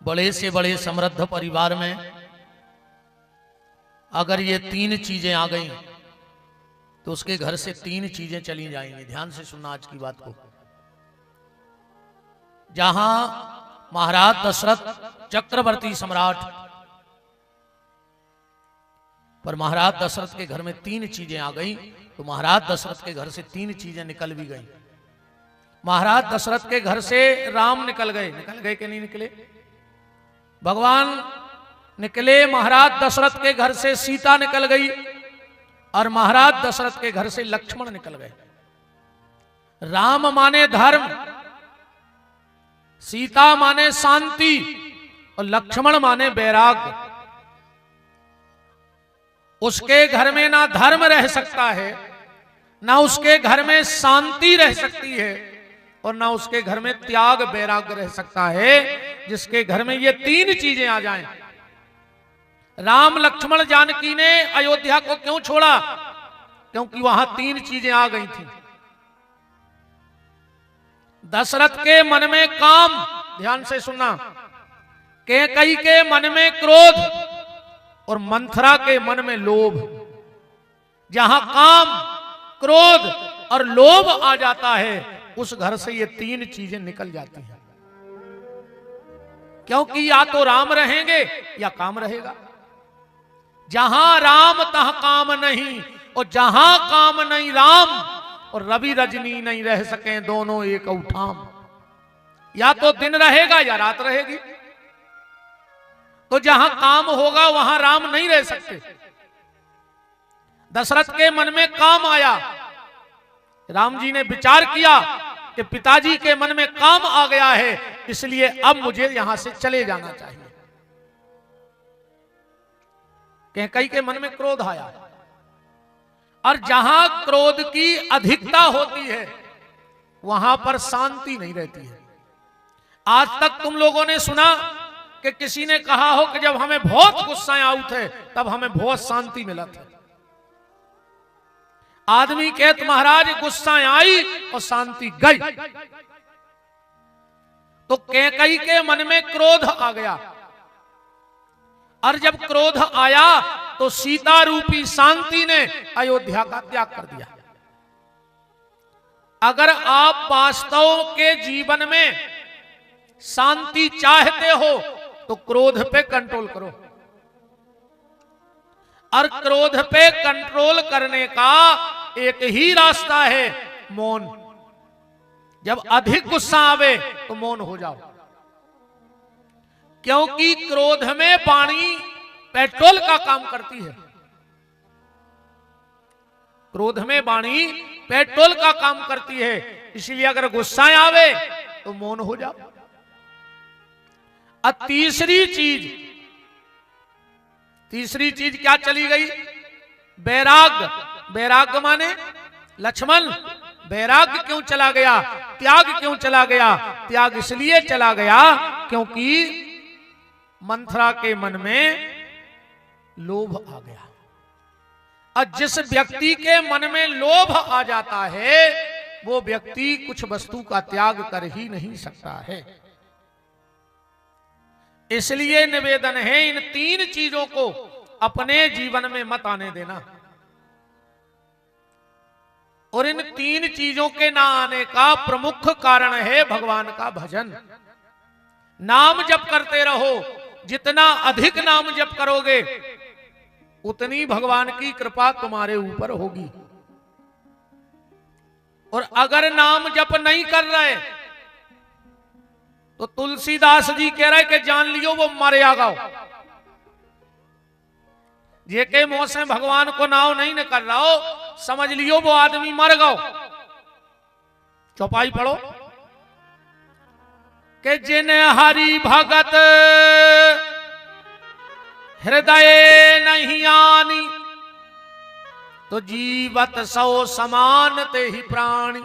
बड़े से बड़े समृद्ध परिवार में अगर ये तीन चीजें आ गई तो उसके घर से तीन चीजें चली जाएंगी। ध्यान से सुनना आज की बात को। जहां महाराज दशरथ चक्रवर्ती सम्राट, पर महाराज दशरथ के घर में तीन चीजें आ गई तो महाराज दशरथ के घर से तीन चीजें निकल भी गई। महाराज दशरथ के घर से राम निकल गए कि नहीं निकले? भगवान निकले। महाराज दशरथ के घर से सीता निकल गई और महाराज दशरथ के घर से लक्ष्मण निकल गए। राम माने धर्म, सीता माने शांति और लक्ष्मण माने वैराग्य। उसके घर में ना धर्म रह सकता है, ना उसके घर में शांति रह सकती है और ना उसके घर में त्याग वैराग्य रह सकता है, जिसके घर में ये तीन चीजें आ जाएं। राम लक्ष्मण जानकी ने अयोध्या को क्यों छोड़ा? क्योंकि वहां तीन चीजें आ गई थी। दशरथ के मन में काम, ध्यान से सुनना, कैकेयी के मन में क्रोध और मंथरा के मन में लोभ। जहां काम, क्रोध और लोभ आ जाता है उस घर से ये तीन चीजें निकल जाती हैं। क्योंकि या तो राम रहेंगे या काम रहेगा। जहां राम तहां काम नहीं, और जहां काम नहीं राम, और रवि रजनी नहीं रह सके दोनों एक उठाम। या तो दिन रहेगा या रात रहेगी। तो जहां काम होगा वहां राम नहीं रह सकते। दशरथ के मन में काम आया। राम जी ने विचार किया कि पिताजी के मन में काम आ गया है, इसलिए अब मुझे यहां से चले जाना चाहिए। कैकेयी के मन में क्रोध आया, और जहां क्रोध की अधिकता होती है वहां पर शांति नहीं रहती है। आज तक तुम लोगों ने सुना कि किसी ने कहा हो कि जब हमें बहुत गुस्सा आए थे तब हमें बहुत शांति मिला था। आदमी कहते महाराज गुस्सा आई और शांति गई। तो कैकेयी के मन में क्रोध आ गया, और जब क्रोध आया तो सीता रूपी शांति ने अयोध्या का त्याग कर दिया। अगर आप वास्तव के जीवन में शांति चाहते हो तो क्रोध पे कंट्रोल करो, और क्रोध पे कंट्रोल करने का एक ही रास्ता है, मौन। जब अधिक गुस्सा आवे तो मौन हो जाओ। क्योंकि क्रोध में वाणी पेट्रोल का काम करती है। क्रोध में वाणी पेट्रोल का काम करती है, इसलिए अगर गुस्सा आवे तो मौन हो जाओ। और तीसरी चीज क्या चली गई? वैराग्य। वैराग्य माने लक्ष्मण, वैराग्य क्यों चला गया? त्याग क्यों चला गया? त्याग इसलिए चला गया क्योंकि मंथरा के मन में लोभ आ गया। और जिस व्यक्ति के मन में लोभ आ जाता है वो व्यक्ति कुछ वस्तु का त्याग कर ही नहीं सकता है। इसलिए निवेदन है इन तीन चीजों को अपने जीवन में मत आने देना। और इन तीन चीजों के ना आने का प्रमुख कारण है भगवान का भजन। नाम जप करते रहो। जितना अधिक नाम जप करोगे उतनी भगवान की कृपा तुम्हारे ऊपर होगी। और अगर नाम जप नहीं कर रहे तो तुलसीदास जी कह रहे कि जान लियो वो मरे आगा। जे के मुंह से भगवान को नाव नहीं न कर रहा हो, समझ लियो वो आदमी मर गो। चौपाई पढ़ो कि जिन हरि भगत हृदय नहीं आनी, तो जीवत सौ समान ते ही प्राणी।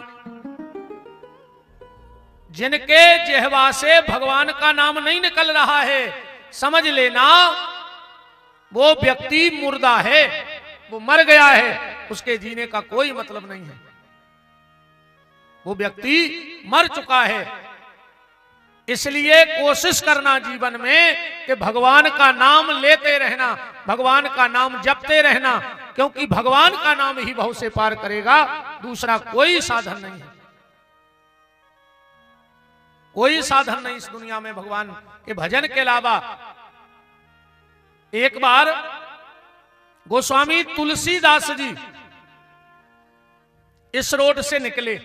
जिनके जिह्वा से भगवान का नाम नहीं निकल रहा है, समझ लेना वो व्यक्ति मुर्दा है, वो मर गया है, उसके जीने का कोई मतलब नहीं है। वो व्यक्ति मर चुका है। इसलिए कोशिश करना जीवन में कि भगवान का नाम लेते रहना, भगवान का नाम जपते रहना, क्योंकि भगवान का नाम ही भव से पार करेगा, दूसरा कोई साधन नहीं है। कोई साधन नहीं इस दुनिया में भगवान के भजन के अलावा। एक बार गोस्वामी तुलसीदास जी इस रोड से निकले,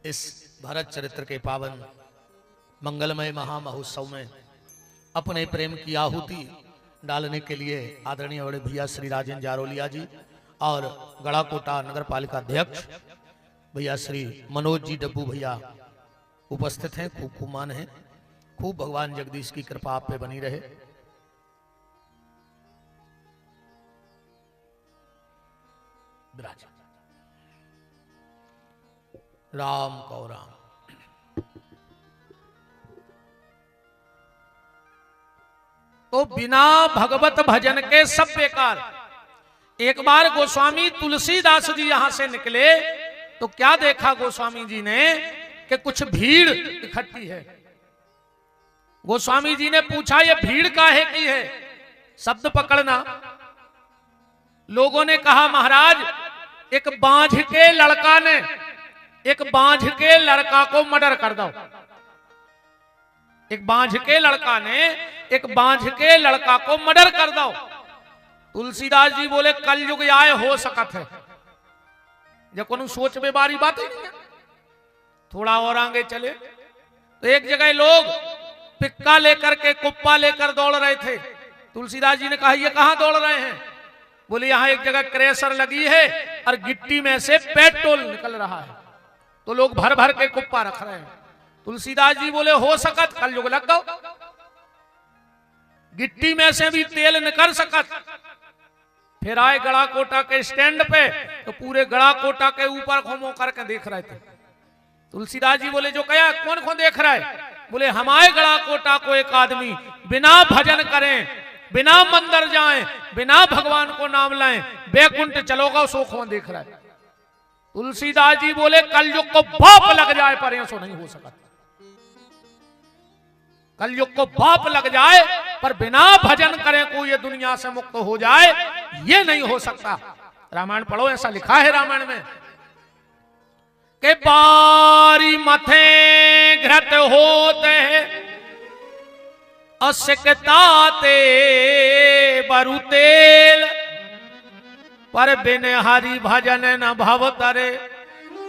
इस भरत चरित्र के पावन मंगलमय महामहोत्सव में अपने प्रेम की आहुति डालने के लिए आदरणीय बड़े भैया श्री राजेंद्र जारोलिया जी और गड़ाकोटा नगर पालिका अध्यक्ष भैया श्री मनोज जी डब्बू भैया उपस्थित हैं। खूब खूब मान है, खूब भगवान जगदीश की कृपा आप पे बनी रहे। विराज राम को राम। तो बिना भगवत भजन के सब बेकार। एक बार गोस्वामी तुलसीदास जी यहां से निकले तो क्या देखा गोस्वामी जी ने कि कुछ भीड़ इकट्ठी है। गोस्वामी जी ने पूछा ये भीड़ काहे की है, शब्द पकड़ना। लोगों ने कहा महाराज एक बांझ के लड़का ने एक बांझ के लड़का को मर्डर कर दो। एक बांझ के लड़का ने एक बांझ के लड़का को मर्डर कर दो। तुलसीदास जी बोले कलयुग आए हो सकत है। जब को सोच में बारी बात ही नहीं है। थोड़ा और आगे चले तो एक जगह लोग पिक्का लेकर के कुप्पा लेकर दौड़ रहे थे। तुलसीदास जी ने कहा ये कहां दौड़ रहे हैं? बोले यहां एक जगह क्रेशर लगी है और गिट्टी में से पेट्रोल निकल रहा है, तो लोग भर भर के कुप्पा रख रहे हैं। तुलसीदास जी बोले हो सकत कलयुग लग गो, गिट्टी में से भी तेल निकल सकत। फिर आए गड़ाकोटा के स्टैंड पे तो पूरे गड़ाकोटा के ऊपर घूमो करके देख रहे थे। तुलसीदास जी बोले जो कया कौन कौन देख रहा है? बोले हमारे गड़ाकोटा को एक आदमी बिना भजन करें, बिना मंदिर जाएं, बिना भगवान को नाम लाएं, बैकुंठ चलोगा सो कौन देख रहा है। तुलसीदास जी बोले कलयुग को बाप लग जाए पर ऐसा नहीं हो सकता। कलयुग को बाप लग जाए पर बिना भजन करें कोई ये दुनिया से मुक्त हो जाए, ये नहीं हो सकता। रामायण पढ़ो, ऐसा लिखा है रामायण में के बारी मथे घृत होते असिकताते बरु तेल, पर बिन हरि भजन न भव तरे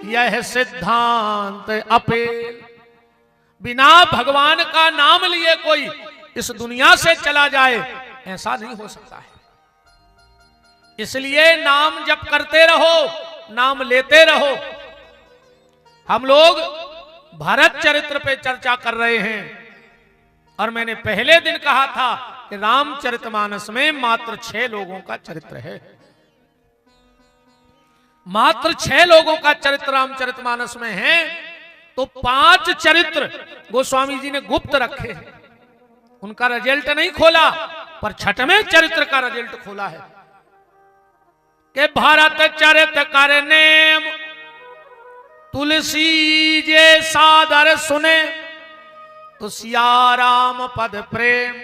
यह सिद्धांत अपेल। बिना भगवान का नाम लिए कोई इस दुनिया से चला जाए ऐसा नहीं हो सकता है। इसलिए नाम जप करते रहो, नाम लेते रहो। हम लोग भरत चरित्र पे चर्चा कर रहे हैं और मैंने पहले दिन कहा था कि रामचरितमानस में मात्र 6 लोगों का चरित्र है। मात्र 6 लोगों का चरित्र रामचरितमानस में है, तो 5 चरित्र गोस्वामी जी ने गुप्त रखे हैं। उनका रिजल्ट नहीं खोला, पर 6वें चरित्र का रिजल्ट खोला है कि भारत चरित कर नेम तुलसी जे सादर सुने तो सिया राम पद प्रेम।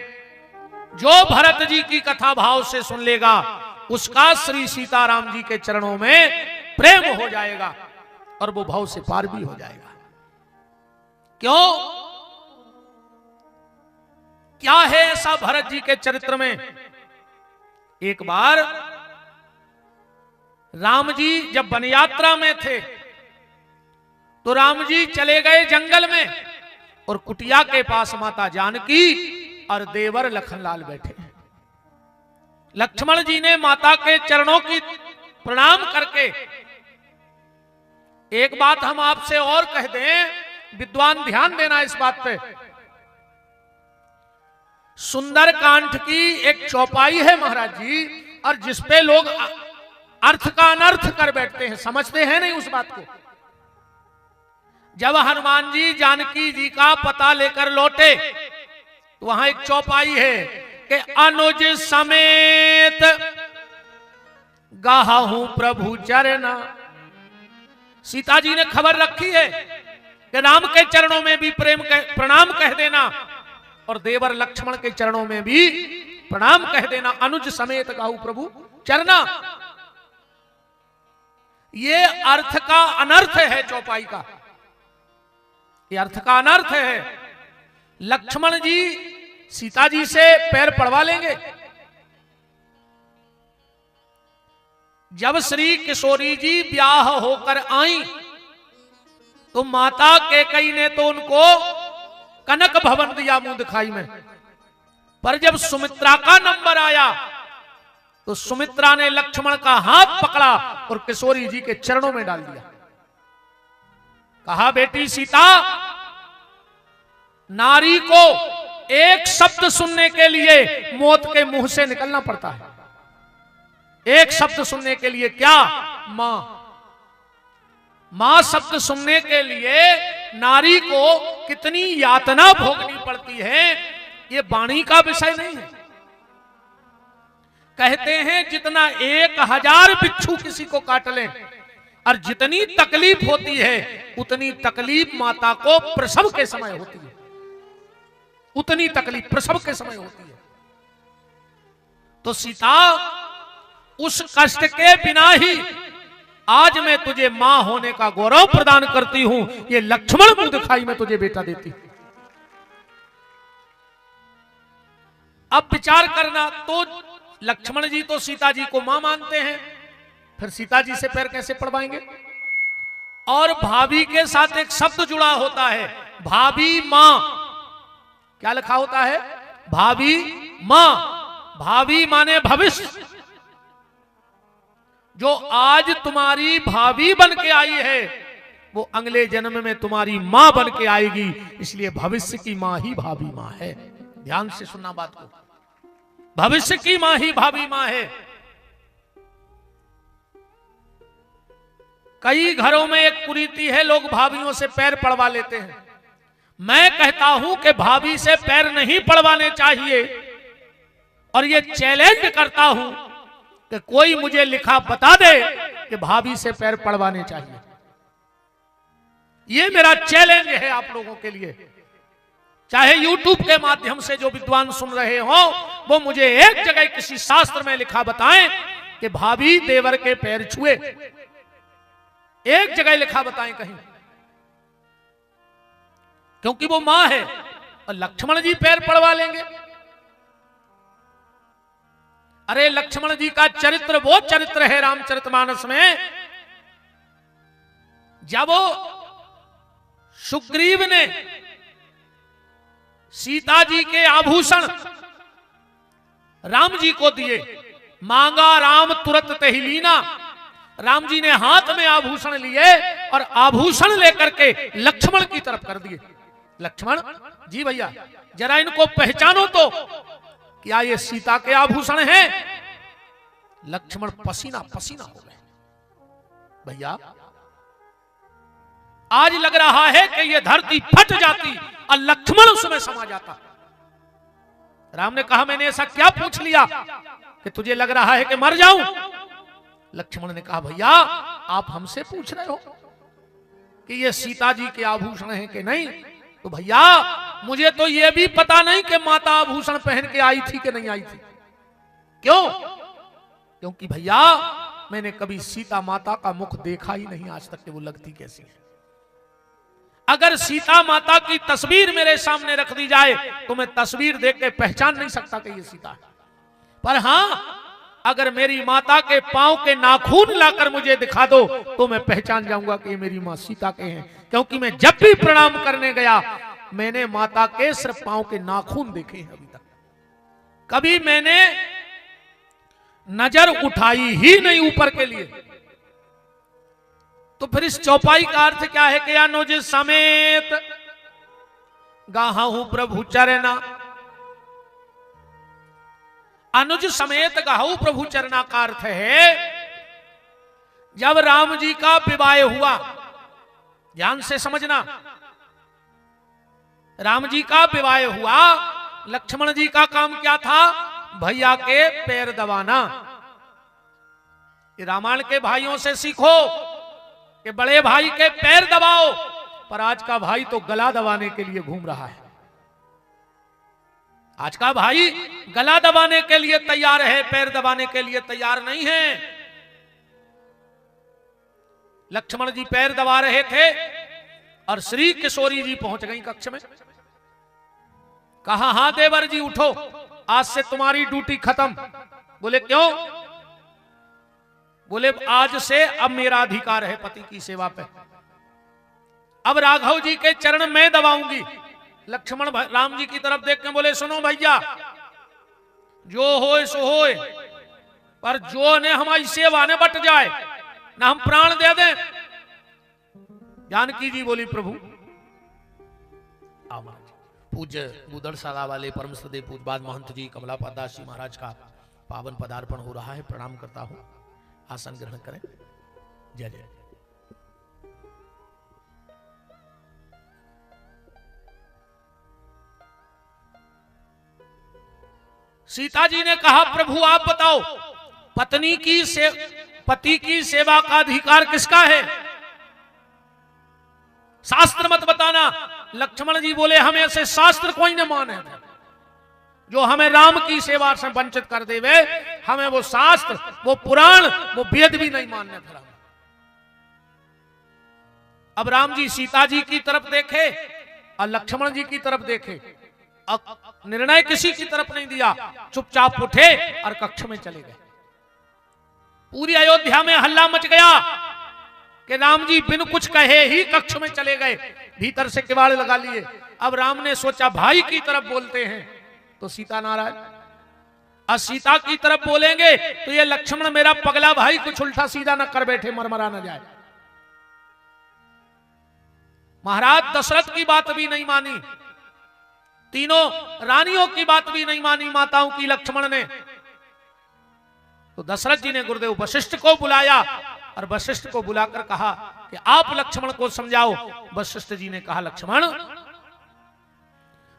जो भरत जी की कथा भाव से सुन लेगा उसका श्री सीताराम जी के चरणों में प्रेम हो जाएगा और वो भाव से पार भी हो जाएगा। क्यों? क्या है ऐसा भरत जी के चरित्र में? एक बार राम जी जब वन यात्रा में थे तो राम जी चले गए जंगल में और कुटिया के पास माता जानकी और देवर लखनलाल बैठे। लक्ष्मण जी ने माता के चरणों की प्रणाम करके, एक बात हम आपसे और कह दें, विद्वान ध्यान देना इस बात पे, सुंदरकांड की एक चौपाई है महाराज जी, और जिसपे लोग अर्थ का अनर्थ कर बैठते हैं, समझते हैं नहीं उस बात को। जब हनुमान जी जानकी जी का पता लेकर लौटे तो वहां एक चौपाई है कि अनुज समेत गाहूं प्रभु चरना। सीता जी ने खबर रखी है कि राम के चरणों में भी प्रणाम कह देना और देवर लक्ष्मण के चरणों में भी प्रणाम कह देना। अनुज समेत गाहूं प्रभु चरना, ये अर्थ का अनर्थ है चौपाई का, ये अर्थ का अनर्थ है। लक्ष्मण जी सीता जी से पैर पड़वा लेंगे। जब श्री किशोरी जी ब्याह होकर आई तो माता कैकेयी ने तो उनको कनक भवन दिया मुंह दिखाई में, पर जब सुमित्रा का नंबर आया तो सुमित्रा ने लक्ष्मण का हाथ पकड़ा और किशोरी जी के चरणों में डाल दिया। कहा, बेटी सीता, नारी को एक शब्द सुनने के लिए मौत के मुंह से निकलना पड़ता है। एक शब्द सुनने के लिए, क्या? मां। मां शब्द सुनने के लिए नारी को कितनी यातना भोगनी पड़ती है, ये वाणी का विषय नहीं है। कहते हैं जितना 1000 बिच्छू किसी को काट लें और जितनी तकलीफ होती है उतनी तकलीफ माता को प्रसव के समय होती है, उतनी तकलीफ प्रसव के समय होती है। तो सीता, उस कष्ट के बिना ही आज मैं तुझे मां होने का गौरव प्रदान करती हूं। ये लक्ष्मण मुंह दिखाई में तुझे बेटा देती हूं। अब विचार करना, तो लक्ष्मण जी तो सीता जी को मां मानते हैं, फिर सीता जी से पैर कैसे पड़वाएंगे? और भाभी के साथ एक शब्द जुड़ा होता है, भाभी मां। क्या लिखा होता है? भाभी मां। भाभी माने भविष्य। जो आज तुम्हारी भाभी बन के आई है वो अगले जन्म में तुम्हारी मां बन के आएगी, इसलिए भविष्य की मां ही भाभी मां है। ध्यान से सुनना बात को, भविष्य की मां ही भाभी मां है। कई घरों में एक कुरीति है, लोग भाभियों से पैर पड़वा लेते हैं। मैं कहता हूं कि भाभी से पैर नहीं पड़वाने चाहिए, और ये चैलेंज करता हूं कि कोई मुझे लिखा बता दे कि भाभी से पैर पड़वाने चाहिए। ये मेरा चैलेंज है आप लोगों के लिए। चाहे YouTube के माध्यम से जो विद्वान सुन रहे हो वो मुझे एक जगह किसी शास्त्र में लिखा बताएं कि भाभी देवर के पैर छुए। एक जगह लिखा बताएं कहीं, क्योंकि वो मां है और लक्ष्मण जी पैर पड़वा लेंगे। अरे लक्ष्मण जी का चरित्र वो चरित्र है रामचरितमानस में, जब वो सुग्रीव ने सीता जी के आभूषण राम जी को दिए, मांगा राम तुरंत ते ही लीना। राम जी ने हाथ में आभूषण लिए और आभूषण लेकर के लक्ष्मण की तरफ कर दिए। लक्ष्मण जी भैया जरा इनको पहचानो तो, क्या ये सीता के आभूषण हैं? लक्ष्मण पसीना पसीना हो गए। भैया आज लग रहा है कि ये धरती फट जाती और लक्ष्मण उसमें समा जाता। राम ने कहा, मैंने ऐसा क्या पूछ लिया कि तुझे लग रहा है कि मर जाऊं? लक्ष्मण ने कहा, भैया आप हमसे पूछ रहे हो कि ये सीता जी के आभूषण हैं कि नहीं? तो भैया मुझे तो यह भी पता नहीं कि माता आभूषण पहन के आई थी कि नहीं आई थी। क्यों? क्योंकि भैया मैंने कभी सीता माता का मुख देखा ही नहीं आज तक कि वो लगती कैसी है। अगर सीता माता की तस्वीर मेरे सामने रख दी जाए तो मैं तस्वीर देख के पहचान नहीं सकता कि ये सीता है। पर हां, अगर मेरी माता के पांव के नाखून लाकर मुझे दिखा दो तो मैं पहचान जाऊंगा कि ये मेरी मां सीता के हैं, क्योंकि मैं जब भी प्रणाम करने गया मैंने माता के सिर्फ पांव के नाखून देखे हैं। अभी तक कभी मैंने नजर उठाई ही नहीं ऊपर के लिए। तो फिर इस चौपाई का अर्थ क्या है कि अनुज समेत गाहूं प्रभु चरना। अनुज समेत गहु प्रभु चरना का अर्थ है, जब राम जी का विवाह हुआ, ध्यान से समझना, राम जी का विवाह हुआ, लक्ष्मण जी का काम क्या था? भैया के पैर दबाना। रामायण के भाइयों से सीखो कि बड़े भाई के पैर दबाओ, पर आज का भाई तो गला दबाने के लिए घूम रहा है। आज का भाई गला दबाने के लिए तैयार है, पैर दबाने के लिए तैयार नहीं है। लक्ष्मण जी पैर दबा रहे थे और श्री किशोरी जी पहुंच गई कक्ष में। कहा, हां देवर जी उठो, आज से तुम्हारी ड्यूटी खत्म। बोले क्यों? बोले आज से अब मेरा अधिकार है पति की सेवा पे, अब राघव जी के चरण मैं दबाऊंगी। लक्ष्मण राम जी की तरफ देख के बोले, सुनो भैया, जो होए सो होए, पर जो ने हमारी सेवा ने बट जाए ना हम प्राण दे दें। जानकी जी बोली, प्रभु पूज्य बुदड़शाला वाले परम श्रद्धेय पूज्यपाद महंत जी कमलापद दास जी महाराज का पावन पदार्पण हो रहा है, प्रणाम करता हूं। आसन ग्रहण करें। जय जय। सीता जी ने कहा, प्रभु आप बताओ, पति की सेवा का अधिकार किसका है? शास्त्र मत बताना। लक्ष्मण जी बोले, हमें ऐसे शास्त्र कोई न माने जो हमें राम की सेवा से वंचित कर देवे। हमें वो शास्त्र, वो पुराण, वो वेद भी नहीं मानने थे। अब राम जी सीता जी की तरफ देखे और लक्ष्मण जी की तरफ देखे, अब निर्णय किसी की तरफ नहीं दिया, चुपचाप उठे और कक्ष में चले गए। पूरी अयोध्या में हल्ला मच गया कि राम जी बिन कुछ कहे ही कक्ष में चले गए, भीतर से किवाड़ लगा लिए। अब राम ने सोचा भाई की तरफ बोलते हैं तो सीता नाराज, और सीता की तरफ बोलेंगे तो ये लक्ष्मण मेरा पगला भाई कुछ उल्टा सीधा न कर बैठे, मरमरा न जाए। महाराज दशरथ की बात भी नहीं मानी, तीनों रानियों की बात भी नहीं मानी माताओं की लक्ष्मण ने। तो दशरथ जी ने गुरुदेव वशिष्ठ को बुलाया और वशिष्ठ को बुलाकर कहा कि आप लक्ष्मण को समझाओ। वशिष्ठ जी ने कहा, लक्ष्मण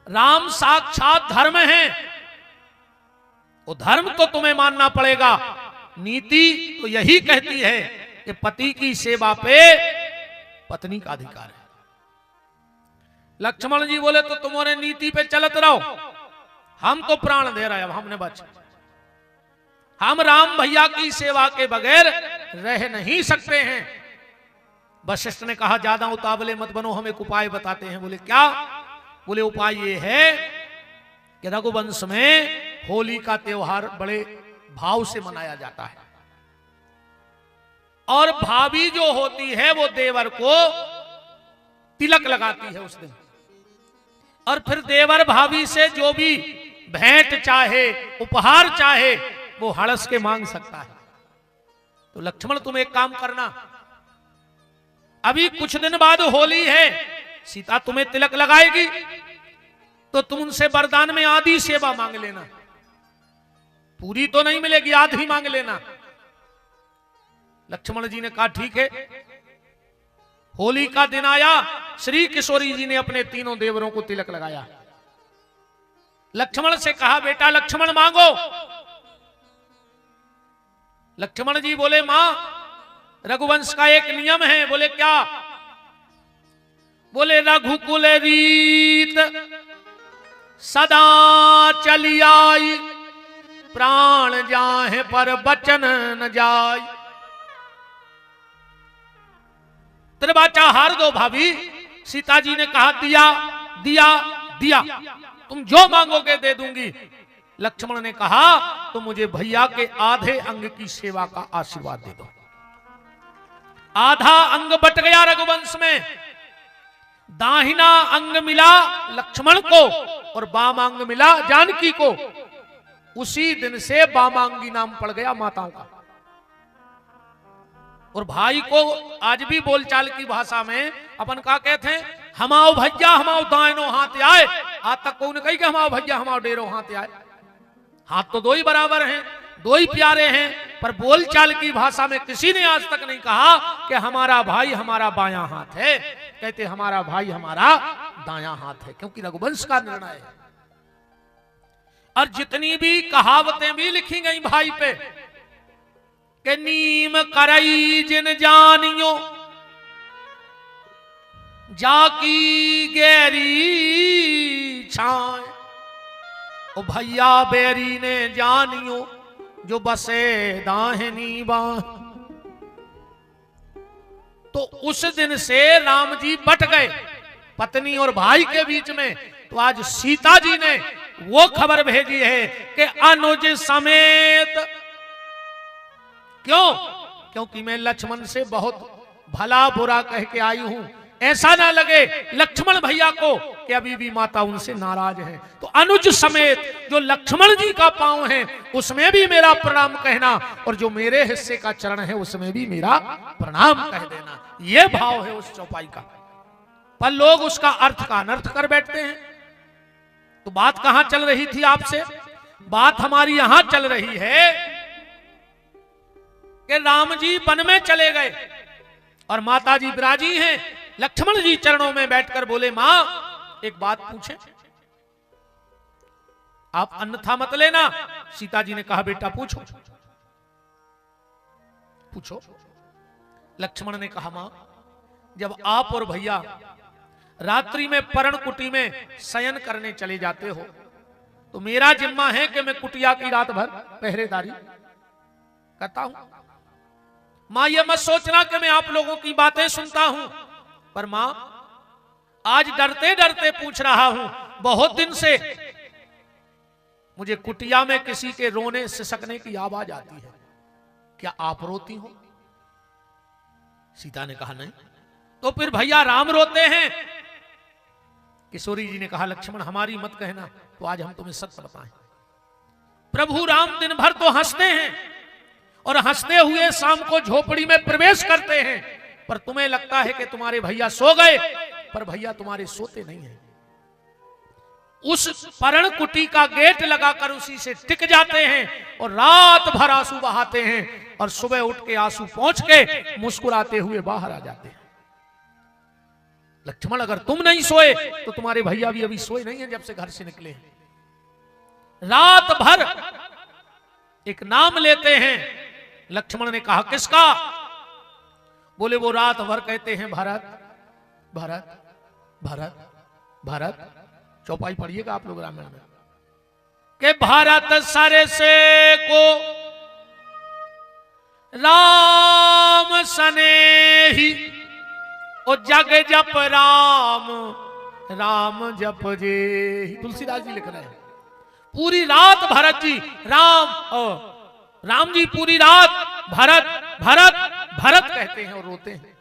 राम साक्षात धर्म है, वो धर्म तो तुम्हें मानना पड़ेगा। नीति तो यही कहती है कि पति की सेवा पे पत्नी का अधिकार है। लक्ष्मण जी बोले, तो तुम्हारे नीति पे चलत रहो, हम तो प्राण दे रहे हैं, अब हमने बच, हम राम भैया की सेवा के बगैर रह नहीं सकते हैं। वशिष्ठ ने कहा, ज्यादा उतावले मत बनो, हम एक उपाय बताते हैं। बोले क्या? बोले उपाय ये है कि रघुवंश में होली का त्योहार बड़े भाव से मनाया जाता है, और भाभी जो होती है वो देवर को तिलक लगाती है उस दिन, और फिर देवर भाभी से जो भी भेंट चाहे, उपहार चाहे, वो हड़स के मांग सकता है। तो लक्ष्मण तुम एक काम करना, अभी कुछ दिन बाद होली है, सीता तुम्हें तिलक लगाएगी तो तुम उनसे वरदान में आधी सेवा मांग लेना, पूरी तो नहीं मिलेगी, आधी मांग लेना। लक्ष्मण जी ने कहा ठीक है। होली का दिन आया, श्री किशोरी जी ने अपने तीनों देवरों को तिलक लगाया। लक्ष्मण से कहा, बेटा लक्ष्मण मांगो। लक्ष्मण जी बोले, मां रघुवंश का एक नियम है। बोले क्या? बोले रघुकुल रीत सदा चली आई, प्राण जाहे पर बचन न जाय। त्रिवाचा हार दो भाभी। सीता जी ने कहा, दिया दिया दिया, तुम जो मांगोगे दे दूंगी। लक्ष्मण ने कहा, तो मुझे भैया के आधे अंग की सेवा का आशीर्वाद दे दो। आधा अंग बट गया रघुवंश में, दाहिना अंग मिला लक्ष्मण को और बामांग मिला जानकी को। उसी दिन से बामांगी नाम पड़ गया माताओं का। और भाई को आज भी बोलचाल की भाषा में अपन का कहते हैं, हमाओ भैया हमाओ दायनो हाथ आए। आज तक कौन कही कि हमाओ भैया हमाओ डेरो हाथ आए। हाथ तो दो ही बराबर हैं, दो ही प्यारे हैं, पर बोलचाल की भाषा में किसी ने आज तक नहीं कहा कि हमारा भाई हमारा बायां हाथ है। कहते हमारा भाई हमारा दायां हाथ है, क्योंकि रघुवंश का निर्णय है। और जितनी भी कहावतें भी लिखी गई भाई पे कि नीम करई जिन जानियो जाकी गहरी छाए, ओ भैया बैरी ने जानियो जो बसे दाहिनी बां। तो उस दिन से राम जी बट गए पत्नी और भाई के बीच में। तो आज सीता जी ने वो खबर भेजी है कि अनुज समेत। क्यों? क्योंकि मैं लक्ष्मण से बहुत भला बुरा कह के आई हूं, ऐसा ना लगे लक्ष्मण भैया को कि अभी भी माता उनसे नाराज है। तो अनुज समेत जो लक्ष्मण जी का पांव है उसमें भी मेरा प्रणाम कहना, और जो मेरे हिस्से का चरण है उसमें भी मेरा प्रणाम कह देना। यह भाव है उस चौपाई का। पर लोग उसका अर्थ का अनर्थ कर बैठते हैं। तो बात कहां चल रही थी आपसे? बात हमारी यहां चल रही है कि राम जी वन में चले गए और माता जी विराजी हैं। लक्ष्मण जी चरणों में बैठकर बोले, मां एक बात पूछे? आप अन्यथा मत लेना। सीता जी ने कहा, बेटा पूछो पूछो। लक्ष्मण ने कहा, मां जब आप और भैया रात्रि में पर्ण कुटी में शयन करने चले जाते हो तो मेरा जिम्मा है कि मैं कुटिया की रात भर पहरेदारी करता हूं। मां ये मत सोचना कि मैं आप लोगों की बातें सुनता हूं, पर मां आज डरते डरते पूछ रहा हूं। बहुत दिन से मुझे कुटिया में किसी के रोने सिसकने की आवाज आती है, क्या आप रोती हो? सीता ने कहा, नहीं। तो फिर भैया राम रोते हैं? किशोरी जी ने कहा, लक्ष्मण हमारी मत कहना, तो आज हम तुम्हें सत्य बताएं। प्रभु राम दिन भर तो हंसते हैं और हंसते हुए शाम को झोपड़ी में प्रवेश करते हैं, पर तुम्हें लगता है कि तुम्हारे भैया सो गए, पर भैया तुम्हारे सोते नहीं हैं। उस पर्ण कुटी का गेट लगाकर उसी से टिक जाते हैं और रात भर आंसू बहाते हैं, और सुबह उठ के आंसू पोंछ के मुस्कुराते हुए बाहर आ जाते हैं। लक्ष्मण अगर तुम नहीं सोए तो तुम्हारे भैया भी अभी सोए नहीं है जब से घर से निकले हैं। रात भर एक नाम लेते हैं। लक्ष्मण ने कहा, किसका? बोले, वो रात भर कहते हैं भरत भरत भरत भरत। चौपाई पढ़िएगा आप लोग रामायण में, के भारत सरे से को राम सने ही, और जग जप राम राम जप जे। तुलसीदास जी लिख रहे हैं, पूरी रात भरत जी राम जी पूरी रात भरत भरत भरत कहते हैं और रोते हैं।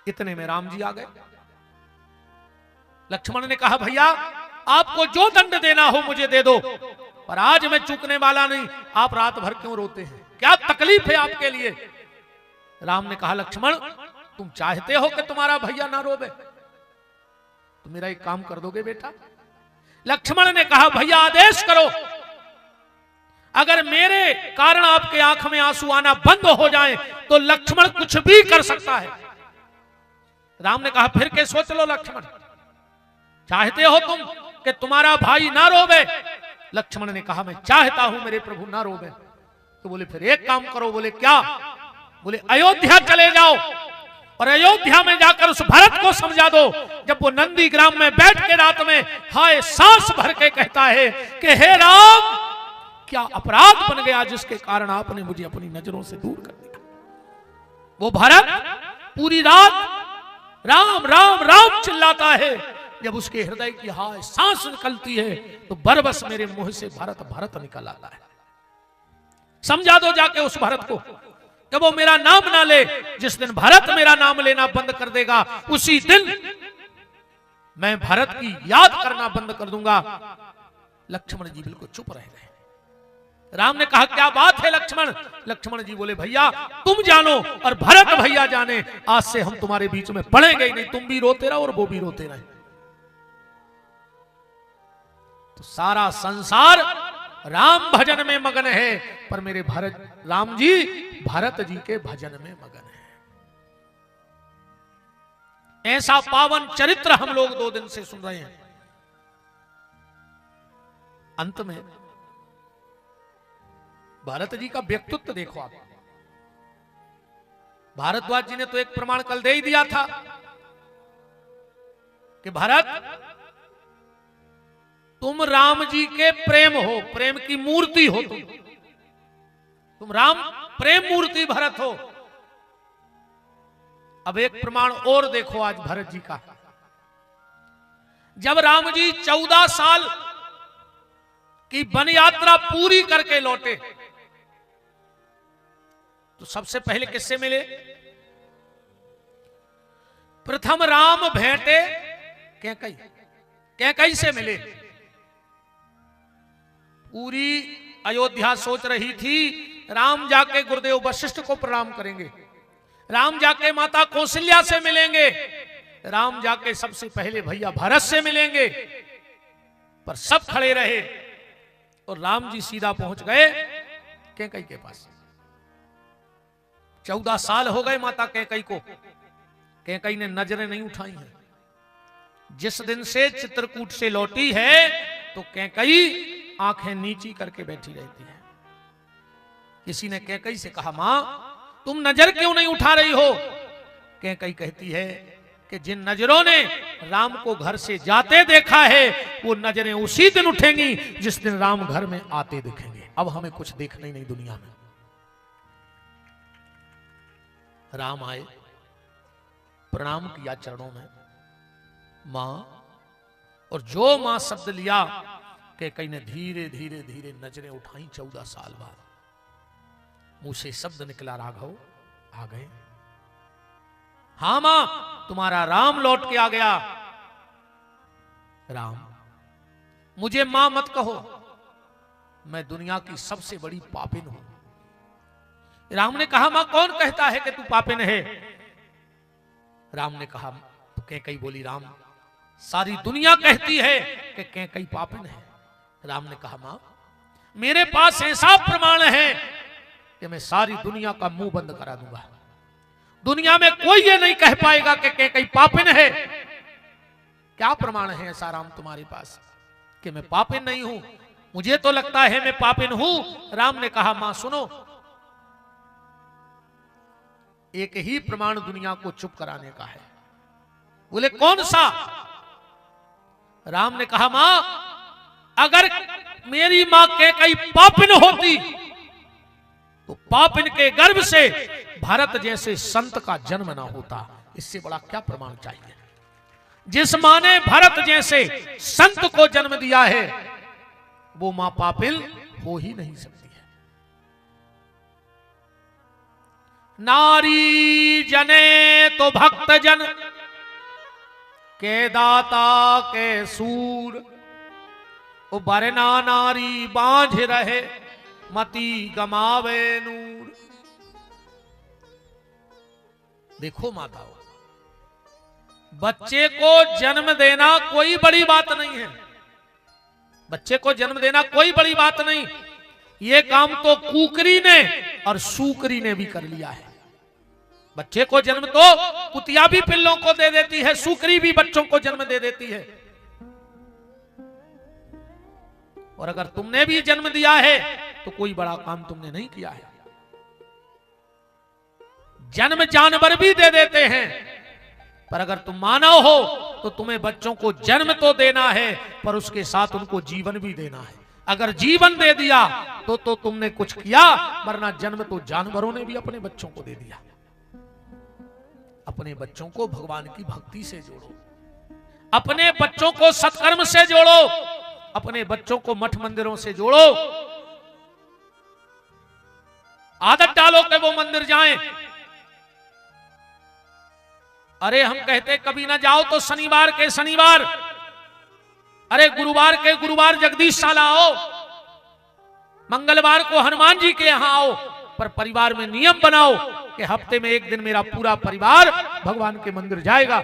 इतने में राम जी आ गए। लक्ष्मण ने कहा, भैया आपको जो दंड देना हो मुझे दे दो, पर आज मैं चूकने वाला नहीं। आप रात भर क्यों रोते हैं? क्या तकलीफ है आपके लिए? राम ने कहा, लक्ष्मण तुम चाहते हो कि तुम्हारा भैया ना रोवे, तो मेरा एक काम कर दोगे बेटा? लक्ष्मण ने कहा, भैया आदेश करो, अगर मेरे कारण आपके आंख में आंसू आना बंद हो जाए तो लक्ष्मण कुछ भी कर सकता है। राम ने कहा, फिर के सोच लो लक्ष्मण, चाहते हो तुम कि तुम्हारा भाई ना रोवे? लक्ष्मण ने कहा, मैं चाहता हूं मेरे प्रभु ना रोवे। तो बोले, फिर एक काम करो। बोले, क्या? बोले, अयोध्या चले जाओ और अयोध्या में जाकर उस भरत को समझा दो, जब वो नंदी ग्राम में बैठ के रात में हाय सांस भर के कहता है कि हे राम, क्या अपराध बन गया जिसके कारण आपने मुझे अपनी नजरों से दूर कर दिया। वो भरत पूरी रात राम राम राम चिल्लाता है। जब उसके हृदय की हाय सांस निकलती है तो बरबस मेरे मुंह से भरत भरत निकल आता है। समझा दो जाके उस भरत को, जब वो मेरा नाम ना ले, जिस दिन भरत मेरा नाम लेना बंद कर देगा उसी दिन मैं भरत की याद करना बंद कर दूंगा। लक्ष्मण जी बिल्कुल चुप रह गए। राम ने कहा, क्या बात है लक्ष्मण? लक्ष्मण जी बोले, भैया तुम जानो और भरत भैया जाने, आज से हम तुम्हारे बीच में पड़ेंगे ही नहीं। तुम भी रोते रहो और वो भी रोते रहे। तो सारा संसार राम भजन में मगन है, पर मेरे राम जी भरत जी के भजन में मगन है। ऐसा पावन चरित्र हम लोग 2 दिन से सुन रहे हैं। अंत में भरत जी का व्यक्तित्व देखो आप। भारद्वाज जी ने तो एक प्रमाण कल दे ही दिया था कि भरत तुम राम जी के प्रेम हो, प्रेम की मूर्ति हो, तुम राम प्रेम मूर्ति भरत हो। अब एक प्रमाण और देखो आज भरत जी का। जब राम जी 14 साल की वन यात्रा पूरी करके लौटे तो सबसे पहले किससे मिले? प्रथम राम भेंटे कैकई, कैकई से मिले। पूरी अयोध्या सोच रही थी राम जाके गुरुदेव वशिष्ठ को प्रणाम करेंगे, राम जाके माता कौशल्या से मिलेंगे, राम जाके सबसे पहले भैया भरत से मिलेंगे, पर सब खड़े रहे और राम जी सीधा पहुंच गए कैकई के पास। 14 साल हो गए माता कैकई को, कैकई ने नजरें नहीं उठाई हैं। जिस दिन से चित्रकूट से लौटी है तो कैकई आंखें नीची करके बैठी रहती है। किसी ने कैकई से कहा, मां तुम नजर क्यों नहीं उठा रही हो? कैकई कहती है कि जिन नजरों ने राम को घर से जाते देखा है वो नजरें उसी दिन उठेंगी जिस दिन राम घर में आते दिखेंगे। अब हमें कुछ देखना ही नहीं दुनिया में। राम आए, प्रणाम किया चरणों में, मां, और जो मां शब्द लिया कैकई ने धीरे धीरे धीरे नजरें उठाई। 14 साल बाद मुंह से शब्द निकला, राघव आ गए। हां मां, तुम्हारा राम लौट के आ गया। राम, मुझे मां मत कहो, मैं दुनिया की सबसे बड़ी पापिन हूं। राम ने कहा, मां कौन कहता है कि तू पापिन है? राम ने कहा, तो कैकई बोली, राम सारी दुनिया कहती है कि कैकई पापिन है। राम ने कहा, मां मेरे पास ऐसा प्रमाण है कि मैं सारी दुनिया का मुंह बंद करा दूंगा। दुनिया में कोई ये नहीं कह पाएगा कि कैकई पापिन है। क्या प्रमाण है ऐसा राम तुम्हारे पास कि मैं पापिन नहीं हूं? मुझे तो लगता है मैं पापिन हूं। राम ने कहा, मां सुनो, एक ही प्रमाण दुनिया को चुप कराने का है। बोले कौन सा? राम ने कहा, मां अगर मेरी मां कैकई पापिन होती तो पापिन के गर्भ से भरत जैसे संत का जन्म ना होता। इससे बड़ा क्या प्रमाण चाहिए? जिस मां ने भरत जैसे संत को जन्म दिया है वो मां पापिन हो ही नहीं सकती है। नारी जने तो भक्त जन के दाता के सूर, उबरना नारी बांझ रहे मती गमावे नूर। देखो माताओं, बच्चे को जन्म देना कोई बड़ी बात नहीं है। बच्चे को जन्म देना कोई बड़ी बात नहीं। ये काम तो कुकरी ने और सूकरी ने भी कर लिया है। बच्चे को जन्म तो कुतिया भी पिल्लों को दे देती है, सूकरी भी बच्चों को जन्म दे देती है। और अगर तुमने भी जन्म दिया है तो कोई बड़ा काम तुमने नहीं किया है। जन्म जानवर भी दे देते हैं, पर अगर तुम मानव हो तो तुम्हें बच्चों को जन्म तो देना है, पर उसके साथ उनको जीवन भी देना है। अगर जीवन दे दिया तो तुमने कुछ किया, वरना जन्म तो जानवरों ने भी अपने बच्चों को दे दिया। अपने बच्चों को भगवान की भक्ति से जोड़ो, अपने बच्चों को सत्कर्म से जोड़ो, अपने बच्चों को मठ मंदिरों से जोड़ो। आदत डालो कि वो मंदिर जाएं। अरे हम कहते कभी ना जाओ तो शनिवार के शनिवार, अरे गुरुवार के गुरुवार जगदीशशाला आओ, मंगलवार को हनुमान जी के यहां आओ। पर परिवार में नियम बनाओ कि हफ्ते में एक दिन मेरा पूरा परिवार भगवान के मंदिर जाएगा।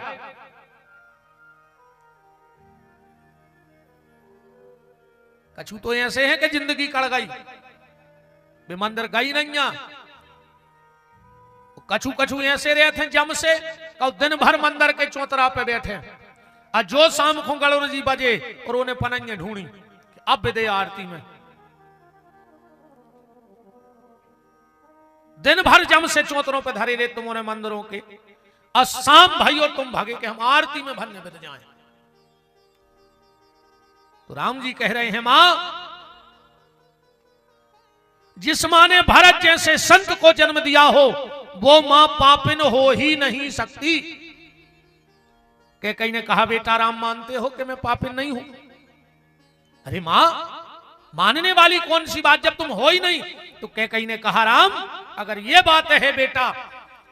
कछु तो ऐसे हैं कि जिंदगी कड़ गई, वे मंदिर गई नहीं आ। कछु कछु ऐसे रहे थे जम से कल दिन भर मंदिर के चौतरा पे बैठे, और जो शाम को गणोर जी बजे और उन्हें पनंगे ढूंढी अब विदे आरती में। दिन भर जम से चौतरों पे धरे रहे तुमने मंदिरों के, और शाम भाइयों तुम भागे कि हम आरती में भरने बिद जाएं। तो राम जी कह रहे हैं मां, जिस मां ने भरत जैसे संत को जन्म दिया हो वो मां पापिन हो ही नहीं सकती। कैकेयी ने कहा बेटा राम मानते हो कि मैं पापिन नहीं हूं? अरे मां मानने वाली कौन सी बात जब तुम हो ही नहीं। तो कैकेयी ने कहा राम अगर ये बात है बेटा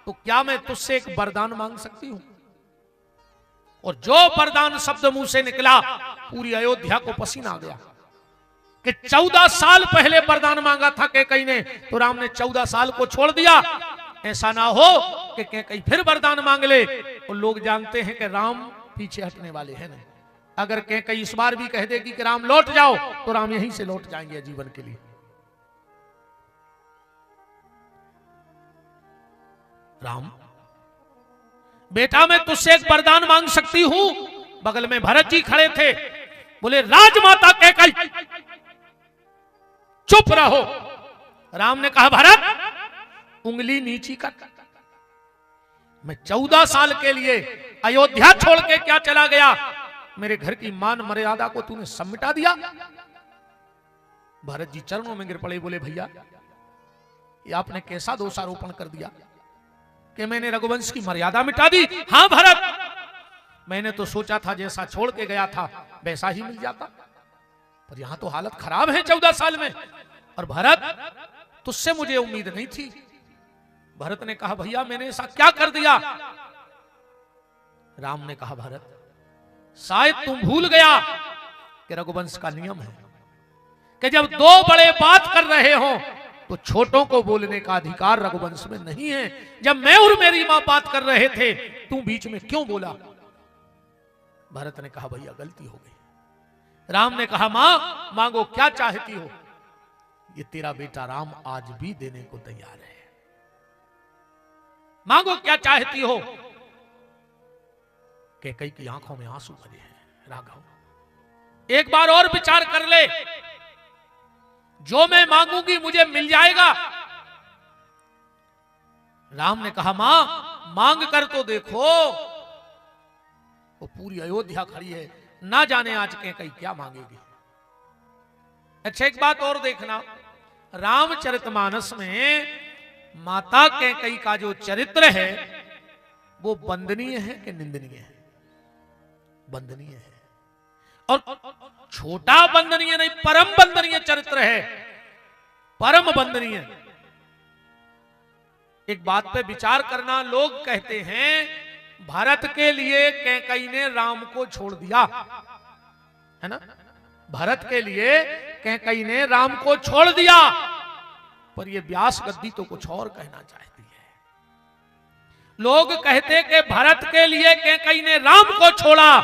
तो क्या मैं तुझसे एक वरदान मांग सकती हूं? और जो वरदान शब्द मुंह से निकला पूरी अयोध्या को पसीना आ गया कि 14 साल पहले वरदान मांगा था कैकेयी ने, तो राम ने 14 साल को छोड़ दिया। ऐसा ना हो कि कैकेयी फिर वरदान मांग ले, और लोग जानते हैं कि राम पीछे हटने वाले हैं नहीं। अगर कैकेयी इस बार भी कह देगी कि राम लौट जाओ तो राम यहीं से लौट जाएंगे जीवन के लिए। राम बेटा मैं तुझसे एक वरदान मांग सकती हूं। बगल में भरत जी खड़े थे, बोले राजमाता कैकेयी चुप रहो। राम ने कहा भरत उंगली नीची कर, मैं 14 साल के लिए अयोध्या छोड़ के क्या चला गया, मेरे घर की मान मर्यादा को तूने सब मिटा दिया। भरत जी चरणों में गिर पड़े, बोले भैया ये आपने कैसा दोषारोपण कर दिया कि मैंने रघुवंश की मर्यादा मिटा दी। हां भरत मैंने तो सोचा था जैसा छोड़ के गया था वैसा ही मिल जाता, पर यहां तो हालत खराब है 14 साल में। और भरत तुझसे मुझे उम्मीद नहीं थी। भरत ने कहा भैया मैंने ऐसा क्या कर दिया? राम ने कहा भरत शायद तुम भूल गया कि रघुवंश का नियम है कि जब दो बड़े बात कर रहे हो तो छोटों को बोलने का अधिकार रघुवंश में नहीं है। जब मैं और मेरी मां बात कर रहे थे तू बीच में क्यों बोला? भरत ने कहा भैया गलती हो गई। राम ने कहा मां मांगो क्या चाहती हो? ये तेरा बेटा राम आज भी देने को तैयार है, मांगो क्या चाहती हो? कैकेयी की आंखों में आंसू भरे हैं। राघव एक बार और विचार कर ले, जो मैं मांगूंगी मुझे मिल जाएगा। राम ने कहा मां मांग कर तो देखो। वो पूरी अयोध्या खड़ी है, ना जाने आज कैकेयी क्या मांगेगी। अच्छा एक बात और देखना, रामचरितमानस में माता कैकेयी का जो चरित्र है वो वंदनीय है कि निंदनीय है? वंदनीय है। और छोटा वंदनीय नहीं, परम वंदनीय चरित्र है, परम वंदनीय। एक बात पे विचार करना, लोग कहते हैं भरत के लिए कैकेयी ने राम को छोड़ दिया, है ना? भरत के लिए कैकेयी ने राम को छोड़ दिया, पर यह व्यास गद्दी तो कुछ और कहना चाहती है। लोग कहते कि भरत के लिए कैकेयी ने राम को छोड़ा,